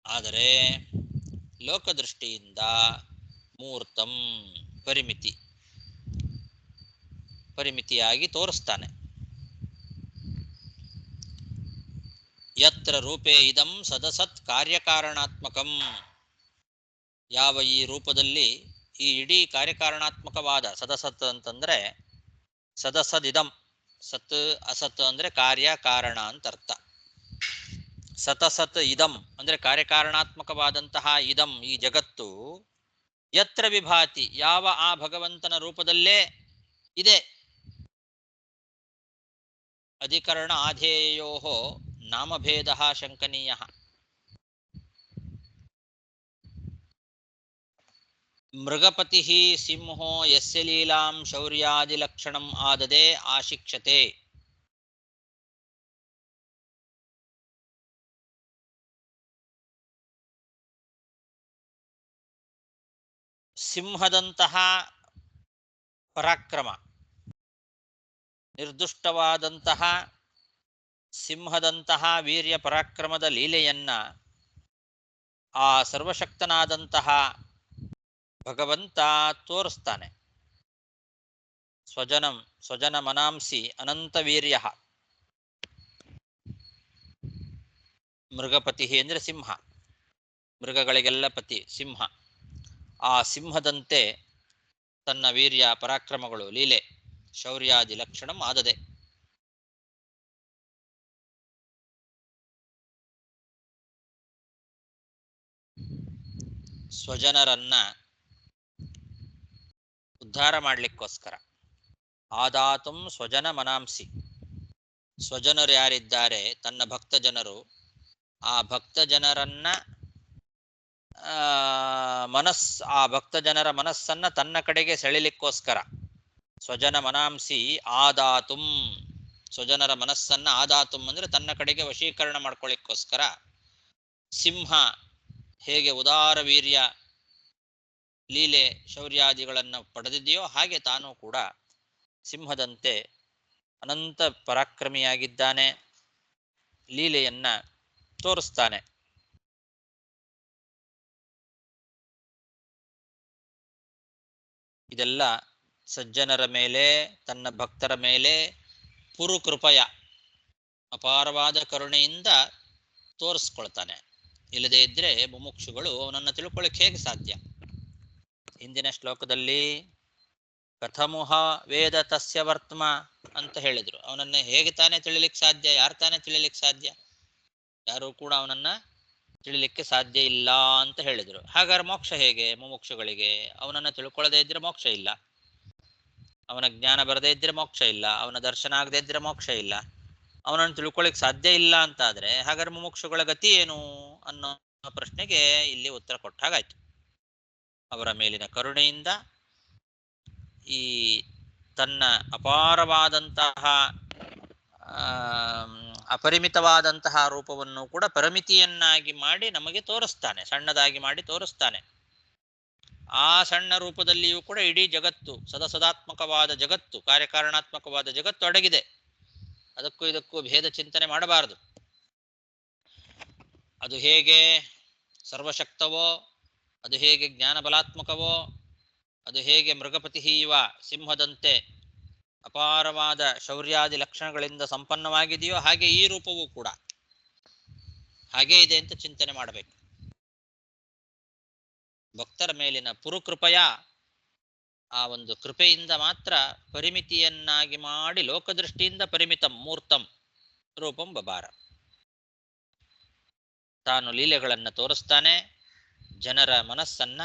ಆದರೆ ಲೋಕದೃಷ್ಟಿಯಿಂದ ಮೂರ್ತಂ, ಪರಿಮಿತಿಯಾಗಿ ತೋರಿಸ್ತಾನೆ. ಯತ್ರ ರೂಪೇ ಇದಂ ಸದಸತ್ ಕಾರ್ಯಕಾರಣಾತ್ಮಕಂ. ಯಾವ ಈ ರೂಪದಲ್ಲಿ ಈ ಇಡೀ ಕಾರ್ಯಕಾರಣಾತ್ಮಕವಾದ ಸದಸತ್ ಅಂತಂದ್ರೆ ಸದಸದಿದಂ, ಸತ್ ಅಸತ್ ಅಂದ್ರೆ ಕಾರ್ಯ ಕಾರಣ ಅಂತ ಅರ್ಥ. ಸತಸತ್ ಇದಂ ಅಂದ್ರೆ ಕಾರ್ಯಕಾರಣಾತ್ಮಕವಾದಂತಹ ಇದಂ ಈ ಜಗತ್ತು ಯತ್ರ ವಿಭಾತಿ ಯಾವ ಆ ಭಗವಂತನ ರೂಪದಲ್ಲೇ ಇದೆ. ಅಧಿಕರಣ ಆಧೇಯೋ ನಾಮಭೇದ ಶಂಕನೀಯ. ಮೃಗಪತಿ ಸಿಂಹೋ ಯಸ್ಯ ಲೀಲಾಂ ಶೌರ್ಯಾದಿಲಕ್ಷಣಂ ಆದದೆ ಆಶಿಕ್ಷತೆ. ಸಿಂಹದಂತಹ ಪರಾಕ್ರಮ, ನಿರ್ದುಷ್ಟವಾದಂತಹ ಸಿಂಹದಂತಹ ವೀರ್ಯ ಪರಾಕ್ರಮದ ಲೀಲೆಯನ್ನ ಆ ಸರ್ವಶಕ್ತನಾದಂತಹ ಭಗವಂತ ತೋರಿಸ್ತಾನೆ. ಸ್ವಜನ ಮನಾಂಸಿ ಅನಂತ ವೀರ್ಯ. ಮೃಗಪತಿ ಅಂದ್ರೆ ಸಿಂಹ, ಮೃಗಗಳಿಗೆಲ್ಲ ಪತಿ ಸಿಂಹ. ಆ ಸಿಂಹದಂತೆ ತನ್ನ ವೀರ್ಯ ಪರಾಕ್ರಮಗಳು ಲೀಲೆ ಶೌರ್ಯಾದಿ ಲಕ್ಷಣಂ ಆದದೆ. ಸ್ವಜನರನ್ನ ಉದ್ಧಾರ ಮಾಡಲಿಕ್ಕೋಸ್ಕರ ಆದಾತುಂ ಸ್ವಜನ ಮನಾಂಸಿ. ಸ್ವಜನರು ಯಾರಿದ್ದಾರೆ ತನ್ನ ಭಕ್ತ ಜನರು, ಆ ಭಕ್ತ ಜನರನ್ನ ಆ ಭಕ್ತ ಜನರ ಮನಸ್ಸನ್ನ ತನ್ನ ಕಡೆಗೆ ಸೆಳಿಲಿಕ್ಕೋಸ್ಕರ ಸ್ವಜನ ಮನಾಂಸಿ ಆದಾತುಂ, ಸ್ವಜನರ ಮನಸ್ಸನ್ನ ಆದಾತುಂ ಅಂದ್ರೆ ತನ್ನ ಕಡೆಗೆ ವಶೀಕರಣ ಮಾಡ್ಕೊಳ್ಳಿಕ್ಕೋಸ್ಕರ ಸಿಂಹ ಹೇಗೆ ಉದಾರ ವೀರ್ಯ ಲೀಲೆ ಶೌರ್ಯಾದಿಗಳನ್ನು ಪಡೆದಿದೆಯೋ ಹಾಗೆ ತಾನೂ ಕೂಡ ಸಿಂಹದಂತೆ ಅನಂತ ಪರಾಕ್ರಮಿಯಾಗಿದ್ದಾನೆ, ಲೀಲೆಯನ್ನ ತೋರಿಸ್ತಾನೆ. ಇದೆಲ್ಲ ಸಜ್ಜನರ ಮೇಲೆ ತನ್ನ ಭಕ್ತರ ಮೇಲೆ ಪುರುಕೃಪಯ ಅಪಾರವಾದ ಕರುಣೆಯಿಂದ ತೋರಿಸ್ಕೊಳ್ತಾನೆ. ಇಲ್ಲದೇ ಇದ್ರೆ ಮುಮುಕ್ಷುಗಳು ಅವನನ್ನು ತಿಳ್ಕೊಳ್ಳಿಕ್ಕೆ ಹೇಗೆ ಸಾಧ್ಯ? ಹಿಂದಿನ ಶ್ಲೋಕದಲ್ಲಿ ಕಥಮುಹ ವೇದ ತಸ್ಯ ವರ್ತಮ ಅಂತ ಹೇಳಿದ್ರು. ಅವನನ್ನ ಹೇಗೆ ತಾನೇ ತಿಳಿಲಿಕ್ಕೆ ಸಾಧ್ಯ? ಯಾರು ತಾನೇ ತಿಳಿಲಿಕ್ಕೆ ಸಾಧ್ಯ? ಯಾರು ಕೂಡ ಅವನನ್ನ ತಿಳಿಲಿಕ್ಕೆ ಸಾಧ್ಯ ಇಲ್ಲ ಅಂತ ಹೇಳಿದ್ರು. ಹಾಗಾದ್ರೆ ಮೋಕ್ಷ ಹೇಗೆ ಮುಮುಕ್ಷುಗಳಿಗೆ? ಅವನನ್ನ ತಿಳ್ಕೊಳ್ಳದೇ ಇದ್ರೆ ಮೋಕ್ಷ ಇಲ್ಲ, ಅವನ ಜ್ಞಾನ ಬರದೇ ಇದ್ರೆ ಮೋಕ್ಷ ಇಲ್ಲ, ಅವನ ದರ್ಶನ ಆಗದೇ ಇದ್ರೆ ಮೋಕ್ಷ ಇಲ್ಲ. ಅವನನ್ನು ತಿಳ್ಕೊಳ್ಳಿಕ್ ಸಾಧ್ಯ ಇಲ್ಲ ಅಂತಾದ್ರೆ ಹಾಗಾದ್ರೆ ಮುಮುಕ್ಷುಗಳ ಗತಿ ಏನು ಅನ್ನೋ ಪ್ರಶ್ನೆಗೆ ಇಲ್ಲಿ ಉತ್ತರ ಕೊಟ್ಟ ಹಾಗಾಯ್ತು. ಅವರ ಮೇಲಿನ ಕರುಣೆಯಿಂದ ಈ ತನ್ನ ಅಪಾರವಾದಂತಹ ಅಪರಿಮಿತವಾದಂತಹ ರೂಪವನ್ನು ಕೂಡ ಪರಿಮಿತಿಯನ್ನಾಗಿ ಮಾಡಿ ನಮಗೆ ತೋರಿಸ್ತಾನೆ, ಸಣ್ಣದಾಗಿ ಮಾಡಿ ತೋರಿಸ್ತಾನೆ. ಆ ಸಣ್ಣ ರೂಪದಲ್ಲಿಯೂ ಕೂಡ ಇಡೀ ಜಗತ್ತು, ಸದಾತ್ಮಕವಾದ ಜಗತ್ತು, ಕಾರ್ಯಕಾರಣಾತ್ಮಕವಾದ ಜಗತ್ತು ಅಡಗಿದೆ. ಅದಕ್ಕೂ ಇದಕ್ಕೂ ಭೇದ ಚಿಂತನೆ ಮಾಡಬಾರದು. ಅದು ಹೇಗೆ ಸರ್ವಶಕ್ತವೋ, ಅದು ಹೇಗೆ ಜ್ಞಾನ ಬಲಾತ್ಮಕವೋ, ಅದು ಹೇಗೆ ಮೃಗಪತಿ ಇವ ಸಿಂಹದಂತೆ ಅಪಾರವಾದ ಶೌರ್ಯಾದಿ ಲಕ್ಷಣಗಳಿಂದ ಸಂಪನ್ನವಾಗಿದೆಯೋ ಹಾಗೆ ಈ ರೂಪವೂ ಕೂಡ ಹಾಗೇ ಇದೆ ಅಂತ ಚಿಂತನೆ ಮಾಡಬೇಕು. ಭಕ್ತರ ಮೇಲಿನ ಪುರುಕೃಪೆಯ ಆ ಒಂದು ಕೃಪೆಯಿಂದ ಮಾತ್ರ ಪರಿಮಿತಿಯನ್ನಾಗಿ ಮಾಡಿ ಲೋಕದೃಷ್ಟಿಯಿಂದ ಪರಿಮಿತಂ ಮೂರ್ತಂ ರೂಪಂ ಬಬಾರ. ತಾನು ಲೀಲೆಗಳನ್ನು ತೋರಿಸ್ತಾನೆ, ಜನರ ಮನಸ್ಸನ್ನ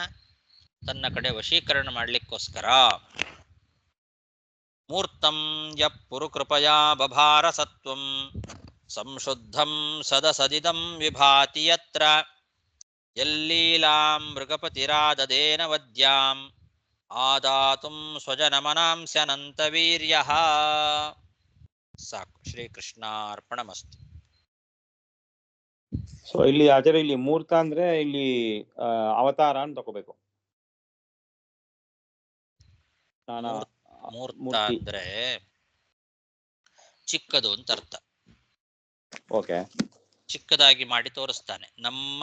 ತನ್ನ ಕಡೆ ವಶೀಕರಣ ಮಾಡಲಿಕ್ಕೋಸ್ಕರ. ಮೂರ್ತಂ ಯ ಪುರುಕೃಪಯಾ ಬಭಾರ ಸತ್ವಂ ಸಂಶುದ್ಧಂ ಸದಸದಿದಂ ವಿಭಾತಿ ಯತ್ರ ಯಲ್ಲೀಲಾಂ ಮೃಗಪತಿರಾದದೇನ ವದ್ಯಾಂ ಆದಾತುಂ ಸ್ವಜನಮನಾಂಸ್ಯನಂತವೀರ್ಯಃ. ಸಾಕು. ಶ್ರೀಕೃಷ್ಣಾರ್ಪಣಮಸ್ತು. ಸೊ ಇಲ್ಲಿ ಆಚಾರ್ಯ ಇಲ್ಲಿ ಮೂರ್ತ ಅಂದ್ರೆ ಇಲ್ಲಿ ಅವತಾರ ಅಂತ ತಗೋಬೇಕು. ನಾನಾ ಮೂರ್ತ ಮೂರ್ತಿ. ಅಂದ್ರೆ ಚಿಕ್ಕದು ಅಂತ ಅರ್ಥ. ಓಕೆ, ಚಿಕ್ಕದಾಗಿ ಮಾಡಿ ತೋರಿಸ್ತಾನೆ. ನಮ್ಮ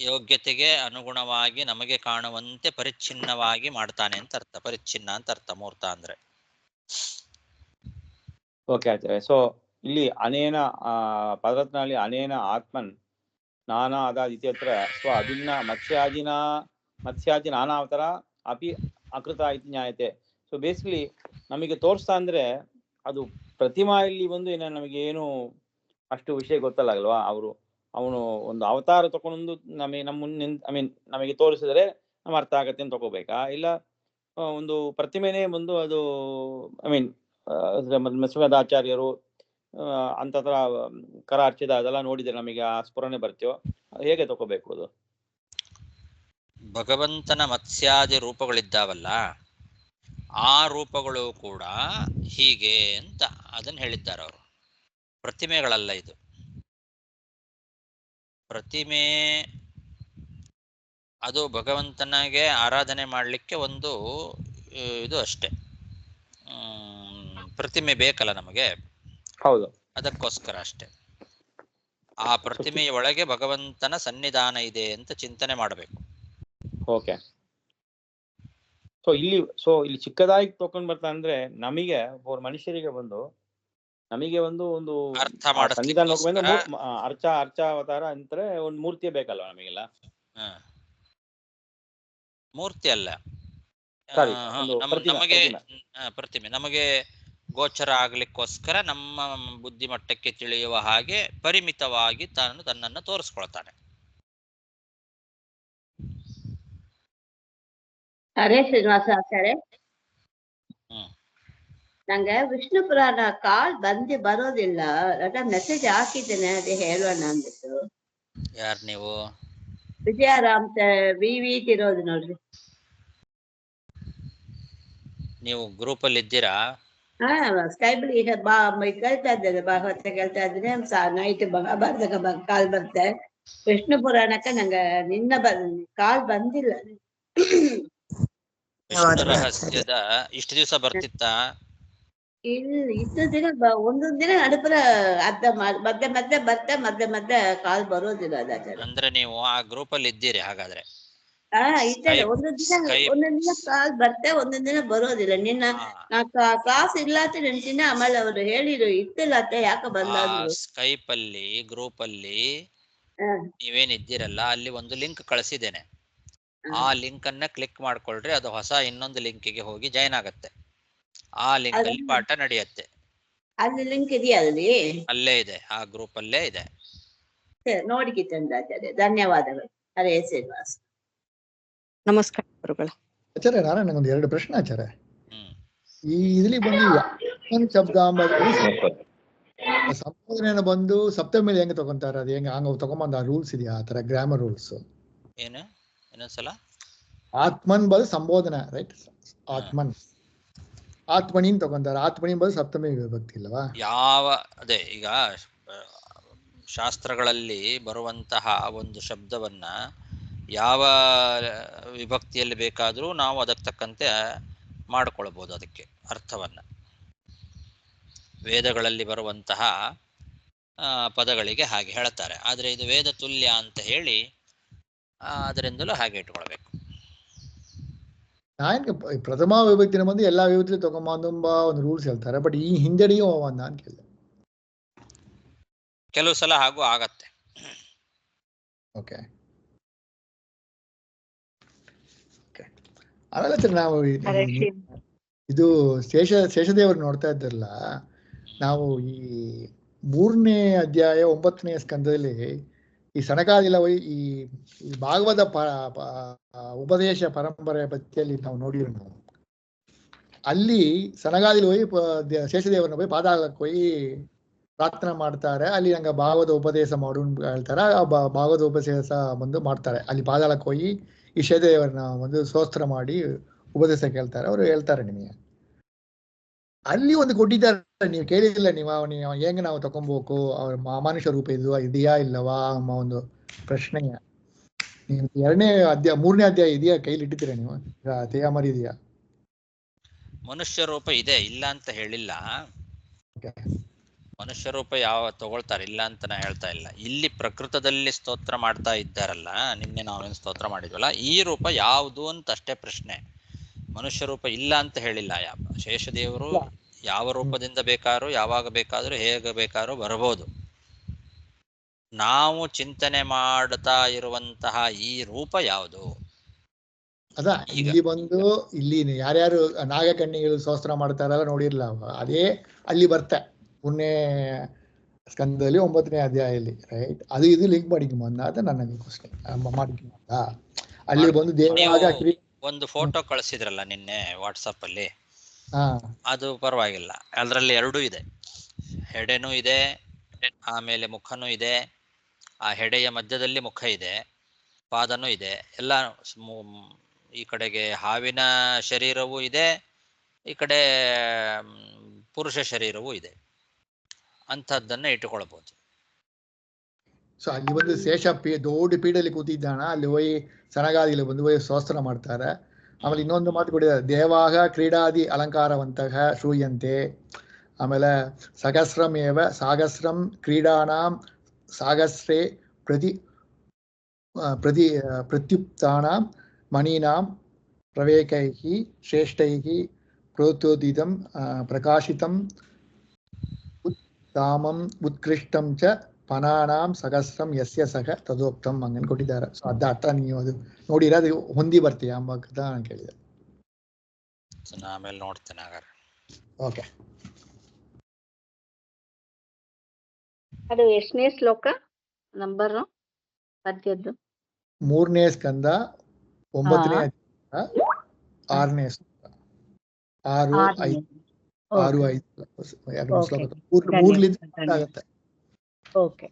ಯೋಗ್ಯತೆಗೆ ಅನುಗುಣವಾಗಿ ನಮಗೆ ಕಾಣುವಂತೆ ಪರಿಚ್ಛಿನ್ನವಾಗಿ ಮಾಡ್ತಾನೆ ಅಂತ ಅರ್ಥ. ಪರಿಚ್ಛಿನ್ನ ಅಂತ ಅರ್ಥ ಮೂರ್ತ ಅಂದ್ರೆ. ಓಕೆ ಆಚಾರ್ಯ. ಸೊ ಇಲ್ಲಿ ಅನೇನ ಪದರತ್ನಲ್ಲಿ ಅನೇನ ಆತ್ಮನ್ ನಾನಾ ಅದಾದ ಇತ್ಯತ್ರ ಸ್ವ ಅಭಿನ್ನ ಮತ್ಸ್ಯಾದಿ ನಾನಾವತರ ಅಪಿ ಅಕೃತ ಇತಿ ಜ್ಞಾಯತೆ. ಸೊ ಬೇಸಿಕಲಿ ನಮಗೆ ತೋರಿಸ್ತಾ ಅಂದ್ರೆ ಅದು ಪ್ರತಿಮಾ ಇಲ್ಲಿ ಬಂದು ಏನ ನಮಗೆ ಏನು ಅಷ್ಟು ವಿಷಯ ಗೊತ್ತಲ್ಲ ಅಲ್ವಾ. ಅವನು ಒಂದು ಅವತಾರ ತಗೊಂಡು ನಮಗೆ ತೋರಿಸಿದ್ರೆ ನಮ್ಗೆ ಅರ್ಥ ಆಗತ್ತೆ ಅಂತ ತಗೋಬೇಕಾ, ಇಲ್ಲ ಒಂದು ಪ್ರತಿಮೆನೇ ಬಂದು ಅದು ಮೆಸ್ವದಾಚಾರ್ಯರು ಅಂತತ್ರ ಕರ ಅರ್ಚಿದ ಅದೆಲ್ಲ ನೋಡಿದ್ರೆ ನಮಗೆ ಆ ಸ್ಫುರಣೆ ಬರ್ತೇವೋ, ಹೇಗೆ ತಗೋಬೇಕು ಅದು? ಭಗವಂತನ ಮತ್ಸ್ಯಾದಿ ರೂಪಗಳಿದ್ದಾವಲ್ಲ, ಆ ರೂಪಗಳು ಕೂಡ ಹೀಗೆ ಅಂತ ಅದನ್ನ ಹೇಳಿದ್ದಾರೆ ಅವರು. ಪ್ರತಿಮೆಗಳಲ್ಲ ಇದು. ಪ್ರತಿಮೆ ಅದು ಭಗವಂತನಿಗೆ ಆರಾಧನೆ ಮಾಡಲಿಕ್ಕೆ ಒಂದು ಇದು ಅಷ್ಟೆ. ಪ್ರತಿಮೆ ಬೇಕಲ್ಲ ನಮಗೆ, ಹೌದು, ಅದಕ್ಕೋಸ್ಕರ ಅಷ್ಟೆ. ಆ ಪ್ರತಿಮೆಯ ಒಳಗೆ ಭಗವಂತನ ಸನ್ನಿಧಾನ ಇದೆ ಅಂತ ಚಿಂತನೆ ಮಾಡಬೇಕು. ಓಕೆ. ಸೊ ಇಲ್ಲಿ ಚಿಕ್ಕದಾಗಿ ತಕೊಂಡ್ ಬರ್ತಾ ಅಂದ್ರೆ ನಮಗೆ ಮನುಷ್ಯರಿಗೆ ನಮಗೆ ಒಂದು ಅರ್ಥ ಸನ್ನಿಧಾನ ಮಾಡಿಸ್ಲಿಕ್ಕೋಸ್ಕರ ಅರ್ಚಾವತಾರ ಅಂತಾರೆ, ಒಂದು ಮೂರ್ತಿ ಬೇಕಲ್ವಾ ನಮಗೆಲ್ಲ. ಮೂರ್ತಿ ಅಲ್ಲ, ಸಾರಿ, ನಮಗೆ ಪ್ರತಿಮೆ ನಮಗೆ ಗೋಚರ ಆಗ್ಲಿಕ್ಕೋಸ್ಕರ ನಮ್ಮ ಬುದ್ಧಿಮಟ್ಟಕ್ಕೆ ತಿಳಿಯುವ ಹಾಗೆ ಪರಿಮಿತವಾಗಿ ತಾನು ತನ್ನನ್ನು ತೋರಿಸ್ಕೊಳ್ತಾನೆ. ಹರೇ ಶ್ರೀನಿವಾಸ ಆಚಾರ್ಯ, ನಂಗೆ ವಿಷ್ಣು ಪುರಾಣ ಕಾಲ್ ಬರೋದಿಲ್ಲ. ಮೆಸೇಜ್ ಹಾಕಿದ್ದೇನೆ, ಅದೇ ಹೇಳೋಣ ಅಂದ್ಬಿಟ್ಟು. ಯಾರು ನೀವು? ವಿಜಯರಾಮ್ ವಿ ತಿರೋದು ನೋಡ್ರಿ. ನೀವು ಗ್ರೂಪ್ ಅಲ್ಲಿ ಇದ್ದೀರಾ? ಸ್ಕೈಬಲ್ ಈಗ ಕೇಳ್ತಾ ಇದ್ದೇನೆ, ಭಾಗವತ ಕೇಳ್ತಾ ಇದ್ದೇನೆ. ನೈಟ್ ಬರ್ದಾಗ ಕಾಲ್ ಬರುತ್ತೆ. ವಿಷ್ಣು ಪುರಾಣಕ್ಕೆ ನಂಗೆ ಕಾಲ್ ಬಂದಿಲ್ಲ. ವಿಷ್ಣು ರಹಸ್ಯದ ಇಷ್ಟು ದಿವಸ ಬರ್ತಿತ್ತಾ? ಇಲ್ಲಿ ಇಷ್ಟು ದಿನ ಒಂದೊಂದ್ ದಿನ ನಡುಪರ ಅರ್ಧ ಮಧ್ಯೆ ಮಧ್ಯೆ ಕಾಲ್ ಬರೋದಿಲ್ಲ. ಅಂದ್ರೆ ನೀವು ಆ ಗ್ರೂಪ್ ಅಲ್ಲಿ ಇದ್ದೀರಿ ಹಾಗಾದ್ರೆ? ಇದ್ದೇನೆ. ಒಂದೊಂದ್ ದಿನ ಕಾಲ್ ಬರ್ತೇ, ಒಂದೊಂದ್ ದಿನ ಬರೋದಿಲ್ಲ. ನಾ ಕ್ಲಾಸ್ ಇಲ್ಲ ಅಂತ ನೆನ್ಸಿನ, ಆಮೇಲೆ ಅವ್ರು ಹೇಳಿದ್ರು ಇತ್ತಿಲ್ಲ ಅಂತ, ಯಾಕೆ ಬಂದ ಸ್ಕೈಪ್ ಅಲ್ಲಿ ಗ್ರೂಪ್ ಅಲ್ಲಿ ನೀವೇನ್ ಇದ್ದೀರಲ್ಲ, ಅಲ್ಲಿ ಒಂದು ಲಿಂಕ್ ಕಳಿಸಿದ್ದೇನೆ. ಆ ಲಿಂಕ್ ಅನ್ನ ಕ್ಲಿಕ್ ಮಾಡ್ಕೊಳ್ರಿ, ಅದು ಹೊಸ ಇನ್ನೊಂದು ಲಿಂಕಿಗೆ ಹೋಗಿ ಜಾಯ್ನ್ ಆಗತ್ತೆ. ಆ ಲಿಂಕ್ ಅಲ್ಲಿ ಪಾಠ ನಡೆಯುತ್ತೆ. ಅಲ್ಲಿ ಲಿಂಕ್ ಇದೆಯಾ? ಅಲ್ಲಿ ಅಲ್ಲೇ ಇದೆ, ಆ ಗ್ರೂಪ್ ಅಲ್ಲೇ ಇದೆ. ನೋಡಿಕೆ ಚಂದ್ರಾಚಾರ್ಯ, ಧನ್ಯವಾದಗಳು. ಹರೇ ಶ್ರೀನಿವಾಸ. ನಮಸ್ಕಾರ ಗುರುಗಳ. ಆಚಾರ್ಯ, ನನಗೊಂದು 2 ಪ್ರಶ್ನೆ ಆಚಾರ್ಯ. ಈ ಇದ್ರಲ್ಲಿ ಬಂದು ಶಬ್ದ ಸಂಬೋಧನೆ ಬಂದು ಸಪ್ತಮಿಲಿ ಹೆಂಗೆ ತಗೊಂತಾರ? ಅದು ಹೆಂಗೆ ಹಂಗ ತಗೊಂಬಂದ ರೂಲ್ಸ್ ಇದೆಯಾ? ಆ ತರ ಗ್ರಾಮರ್ ರೂಲ್ಸ್ ಏನು? ಇನ್ನೊಂದ್ಸಲ. ಆತ್ಮನ್ ಬದು ಸಂಬೋಧನೆ, ರೈಟ್? ಆತ್ಮನಿನ್ ತಗೊಂತಾರ. ಆತ್ಮನಿನ್ ಬದು ಸಪ್ತಮಿ ವಿಭಕ್ತಿ ಇಲ್ವಾ? ಅದೇ ಈಗ ಶಾಸ್ತ್ರಗಳಲ್ಲಿ ಬರುವಂತಹ ಒಂದು ಶಬ್ದವನ್ನ ಯಾವ ವಿಭಕ್ತಿಯಲ್ಲಿ ಬೇಕಾದರೂ ನಾವು ಅದಕ್ಕೆ ತಕ್ಕಂತೆ ಮಾಡಿಕೊಳ್ಬೋದು ಅದಕ್ಕೆ ಅರ್ಥವನ್ನ. ವೇದಗಳಲ್ಲಿ ಬರುವಂತಹ ಪದಗಳಿಗೆ ಹಾಗೆ ಹೇಳ್ತಾರೆ. ಆದರೆ ಇದು ವೇದ ತುಲ್ಯ ಅಂತ ಹೇಳಿ ಅದರಿಂದಲೂ ಹಾಗೆ ಇಟ್ಕೊಳ್ಬೇಕು. ಪ್ರಥಮ ವಿಭಕ್ತಿನ ಬಂದು ಎಲ್ಲಾ ವಿಭಕ್ತಿ ತಗೊಂಬಂಬ ಒಂದು ರೂಲ್ಸ್ ಹೇಳ್ತಾರೆ. ಬಟ್ ಈ ಹಿಂದೆಡೆಯೂ ಅವನ್ನ ಅಂತ ಕೇಳಿದೆ. ಕೆಲವು ಸಲ ಹಾಗೂ ಆಗತ್ತೆ. ಓಕೆ. ಆಮೇಲೆ ನಾವು ಇದು ಶೇಷದೇವರು ನೋಡ್ತಾ ಇದ್ದಲ್ಲ, ನಾವು ಈ 3ನೇ ಅಧ್ಯಾಯ 9ನೇ ಸ್ಕಂದದಲ್ಲಿ ಈ ಸನಕಾದಿಲ ಈ ಭಾಗವತ ಉಪದೇಶ ಪರಂಪರೆ ಪತ್ತಿಯಲ್ಲಿ ನಾವು ನೋಡಿದ್ರು. ನಾವು ಅಲ್ಲಿ ಸನಗಾದಿಲಿ ಹೋಗಿ ಶೇಷದೇವರನ್ನ ಹೋಗಿ ಪಾದಾಳಕ್ಕೆ ಹೋಗಿ ಪ್ರಾರ್ಥನೆ ಮಾಡ್ತಾರೆ. ಅಲ್ಲಿ ನಂಗೆ ಭಾಗವತ ಉಪದೇಶ ಮಾಡು ಹೇಳ್ತಾರೆ. ಭಾಗವತ ಉಪದೇಶ ಬಂದು ಮಾಡ್ತಾರೆ. ಅಲ್ಲಿ ಪಾದಾಳಕ್ಕೆ ಹೋಗಿ ಈ ಶೇಷದೇವರನ್ನ ಒಂದು ಸ್ತೋತ್ರ ಮಾಡಿ ಉಪದೇಶ ಕೇಳ್ತಾರೆ. ಅವರು ಹೇಳ್ತಾರೆ ನಿಮಗೆ ಅಲ್ಲಿ ಒಂದು ಕೊಟ್ಟಿದ್ದಾರೆ, ನೀವು ಕೇಳಿಲ್ಲ. ನೀವು ಹೆಂಗೆ ನಾವು ತಗೊಬೇಕು, ಅವ್ರ ಅಮಾನುಷ ರೂಪ ಇದೆಯಾ ಇಲ್ಲವಾ ಎಂಬ ಒಂದು ಪ್ರಶ್ನೆ. ನೀವು 2ನೇ ಅಧ್ಯಾಯ 3ನೇ ಅಧ್ಯಾಯ ಇದೆಯಾ? ಕೈಲಿ ಇಟ್ಟಿದ್ದೀರಾ ನೀವು? ತೇಯಾಮರಿ ಇದೆಯಾ? ಮನುಷ್ಯ ರೂಪ ಇದೆ, ಇಲ್ಲ ಅಂತ ಹೇಳಿಲ್ಲ. Okay. ಮನುಷ್ಯ ರೂಪ ಯಾವ ತಗೊಳ್ತಾರೆ, ಇಲ್ಲ ಅಂತ ನಾ ಹೇಳ್ತಾ ಇಲ್ಲ. ಇಲ್ಲಿ ಪ್ರಕೃತದಲ್ಲಿ ಸ್ತೋತ್ರ ಮಾಡ್ತಾ ಇದ್ದಾರಲ್ಲ, ನಿನ್ನೆ ನಾವೇನು ಸ್ತೋತ್ರ ಮಾಡಿದ್ವಲ್ಲ, ಈ ರೂಪ ಯಾವುದು ಅಂತ ಅಷ್ಟೇ ಪ್ರಶ್ನೆ. ಮನುಷ್ಯ ರೂಪ ಇಲ್ಲ ಅಂತ ಹೇಳಿಲ್ಲ. ಶೇಷದೇವರು ಯಾವ ರೂಪದಿಂದ ಬೇಕಾದ್ರೂ ಯಾವಾಗ ಬೇಕಾದ್ರೂ ಹೇಗೆ ಬೇಕಾದ್ರೂ ಬರಬಹುದು. ನಾವು ಚಿಂತನೆ ಮಾಡ್ತಾ ಇರುವಂತಹ ಈ ರೂಪ ಯಾವುದು? ಅದ ಇಲ್ಲಿ ಬಂದು ಇಲ್ಲಿ ಯಾರ್ಯಾರು ನಾಗಕನ್ನಿಗಳು ಸ್ತೋತ್ರ ಮಾಡ್ತಾರಲ್ಲ ನೋಡಿರ್ಲ, ಅದೇ ಅಲ್ಲಿ ಬರ್ತೆ 3ನೇ ಸ್ಕಂದದಲ್ಲಿ 9ನೇ ಅಧ್ಯಾಯದಲ್ಲಿ, ರೈಟ್? ಅದು ಇದು ಲಿಂಕ್ ಮಾಡಿಕೊಂಬಂದ ಅಂತ ನನಗೆ ಕ್ವಶನ್ ಮಾಡಿಕೊಂಬಂದ. ಅಲ್ಲಿ ಬಂದು ದೇವಾಗ ಒಂದು ಫೋಟೋ ಕಳಿಸಿದ್ರಲ್ಲ ನಿನ್ನೆ ವಾಟ್ಸಪ್ ಅಲ್ಲಿ, ಹಾ, ಅದು ಪರವಾಗಿಲ್ಲ. ಅದರಲ್ಲಿ ಎರಡೂ ಇದೆ, ಹೆಡೆನೂ ಇದೆ, ಆಮೇಲೆ ಮುಖನೂ ಇದೆ. ಆ ಹೆಡೆಯ ಮಧ್ಯದಲ್ಲಿ ಮುಖ ಇದೆ, ಪಾದನೂ ಇದೆ, ಎಲ್ಲ ಈ ಕಡೆಗೆ ಹಾವಿನ ಶರೀರವೂ ಇದೆ, ಈ ಕಡೆ ಪುರುಷ ಶರೀರವೂ ಇದೆ. ಅಂಥದ್ದನ್ನ ಇಟ್ಟುಕೊಳ್ಬಹುದು. ಸೊ ಅಲ್ಲಿ ಒಂದು ಶೇಷ ದೊಡ್ಡ ಪೀಠದಲ್ಲಿ ಕೂತಿದ್ದಾನ, ಅಲ್ಲಿ ಹೋಗಿ ಸನಗಾದಿಗಳು ಬಂದು ಹೋಗಿ ಸ್ತೋತ್ರ ಮಾಡ್ತಾರೆ. ಆಮೇಲೆ ಇನ್ನೊಂದು ಮಾತು ಕೊಟ್ಟಿದ್ದಾರೆ, ದೇವಾಗ ಕ್ರೀಡಾದಿ ಅಲಂಕಾರವಂತಹ ಶ್ರೂಯಂತೆ. ಆಮೇಲೆ ಸಹಸ್ರಮೇವ ಸಾಗಸ್ರಂ ಕ್ರೀಡಾನಾಂ ಸಾಗಸ್ರೇ ಪ್ರತ್ಯುಕ್ತಾನಾಂ ಮಣೀನಾಂ ಪ್ರವೇಕೈಃ ಶ್ರೇಷ್ಠೈಃ ಪ್ರೋತ್ಯೋದಿತಂ ಪ್ರಕಾಶಿತಂ ಉತ್ತಾಮಂ ಉತ್ಕೃಷ್ಟಂ ಚ ಪನಾನಾಂ ಸಹಸ್ರಂ ಯಸ್ಯ ಸಹ ತದೋಕ್ತಂ ಹಂಗನ್ ಕೊಟ್ಟಿದ್ದಾರೆ. ಸೊ ಅದ ಅರ್ಥ ನೀವು ಅದು ನೋಡಿರ, ಅದು ಹೊಂದಿ ಬರ್ತೀಯ ಅಂಬ ನಾನು ಕೇಳಿದೆ. ಆಮೇಲೆ ನೋಡ್ತೇನೆ ಹಾಗಾದ್ರೆ. ಓಕೆ, ಅದು ಎಷ್ಟನೇ ಶ್ಲೋಕ ನಂಬರ್ ಪದ್ಯದ್ದು? 3ನೇ ಸ್ಕಂದ 9ನೇ ಅಧ್ಯಾಯ 6ನೇ ಶ್ಲೋಕ. 6, 5 2 ಶ್ಲೋಕ 3 ಆಗುತ್ತೆ. ಓಕೆ.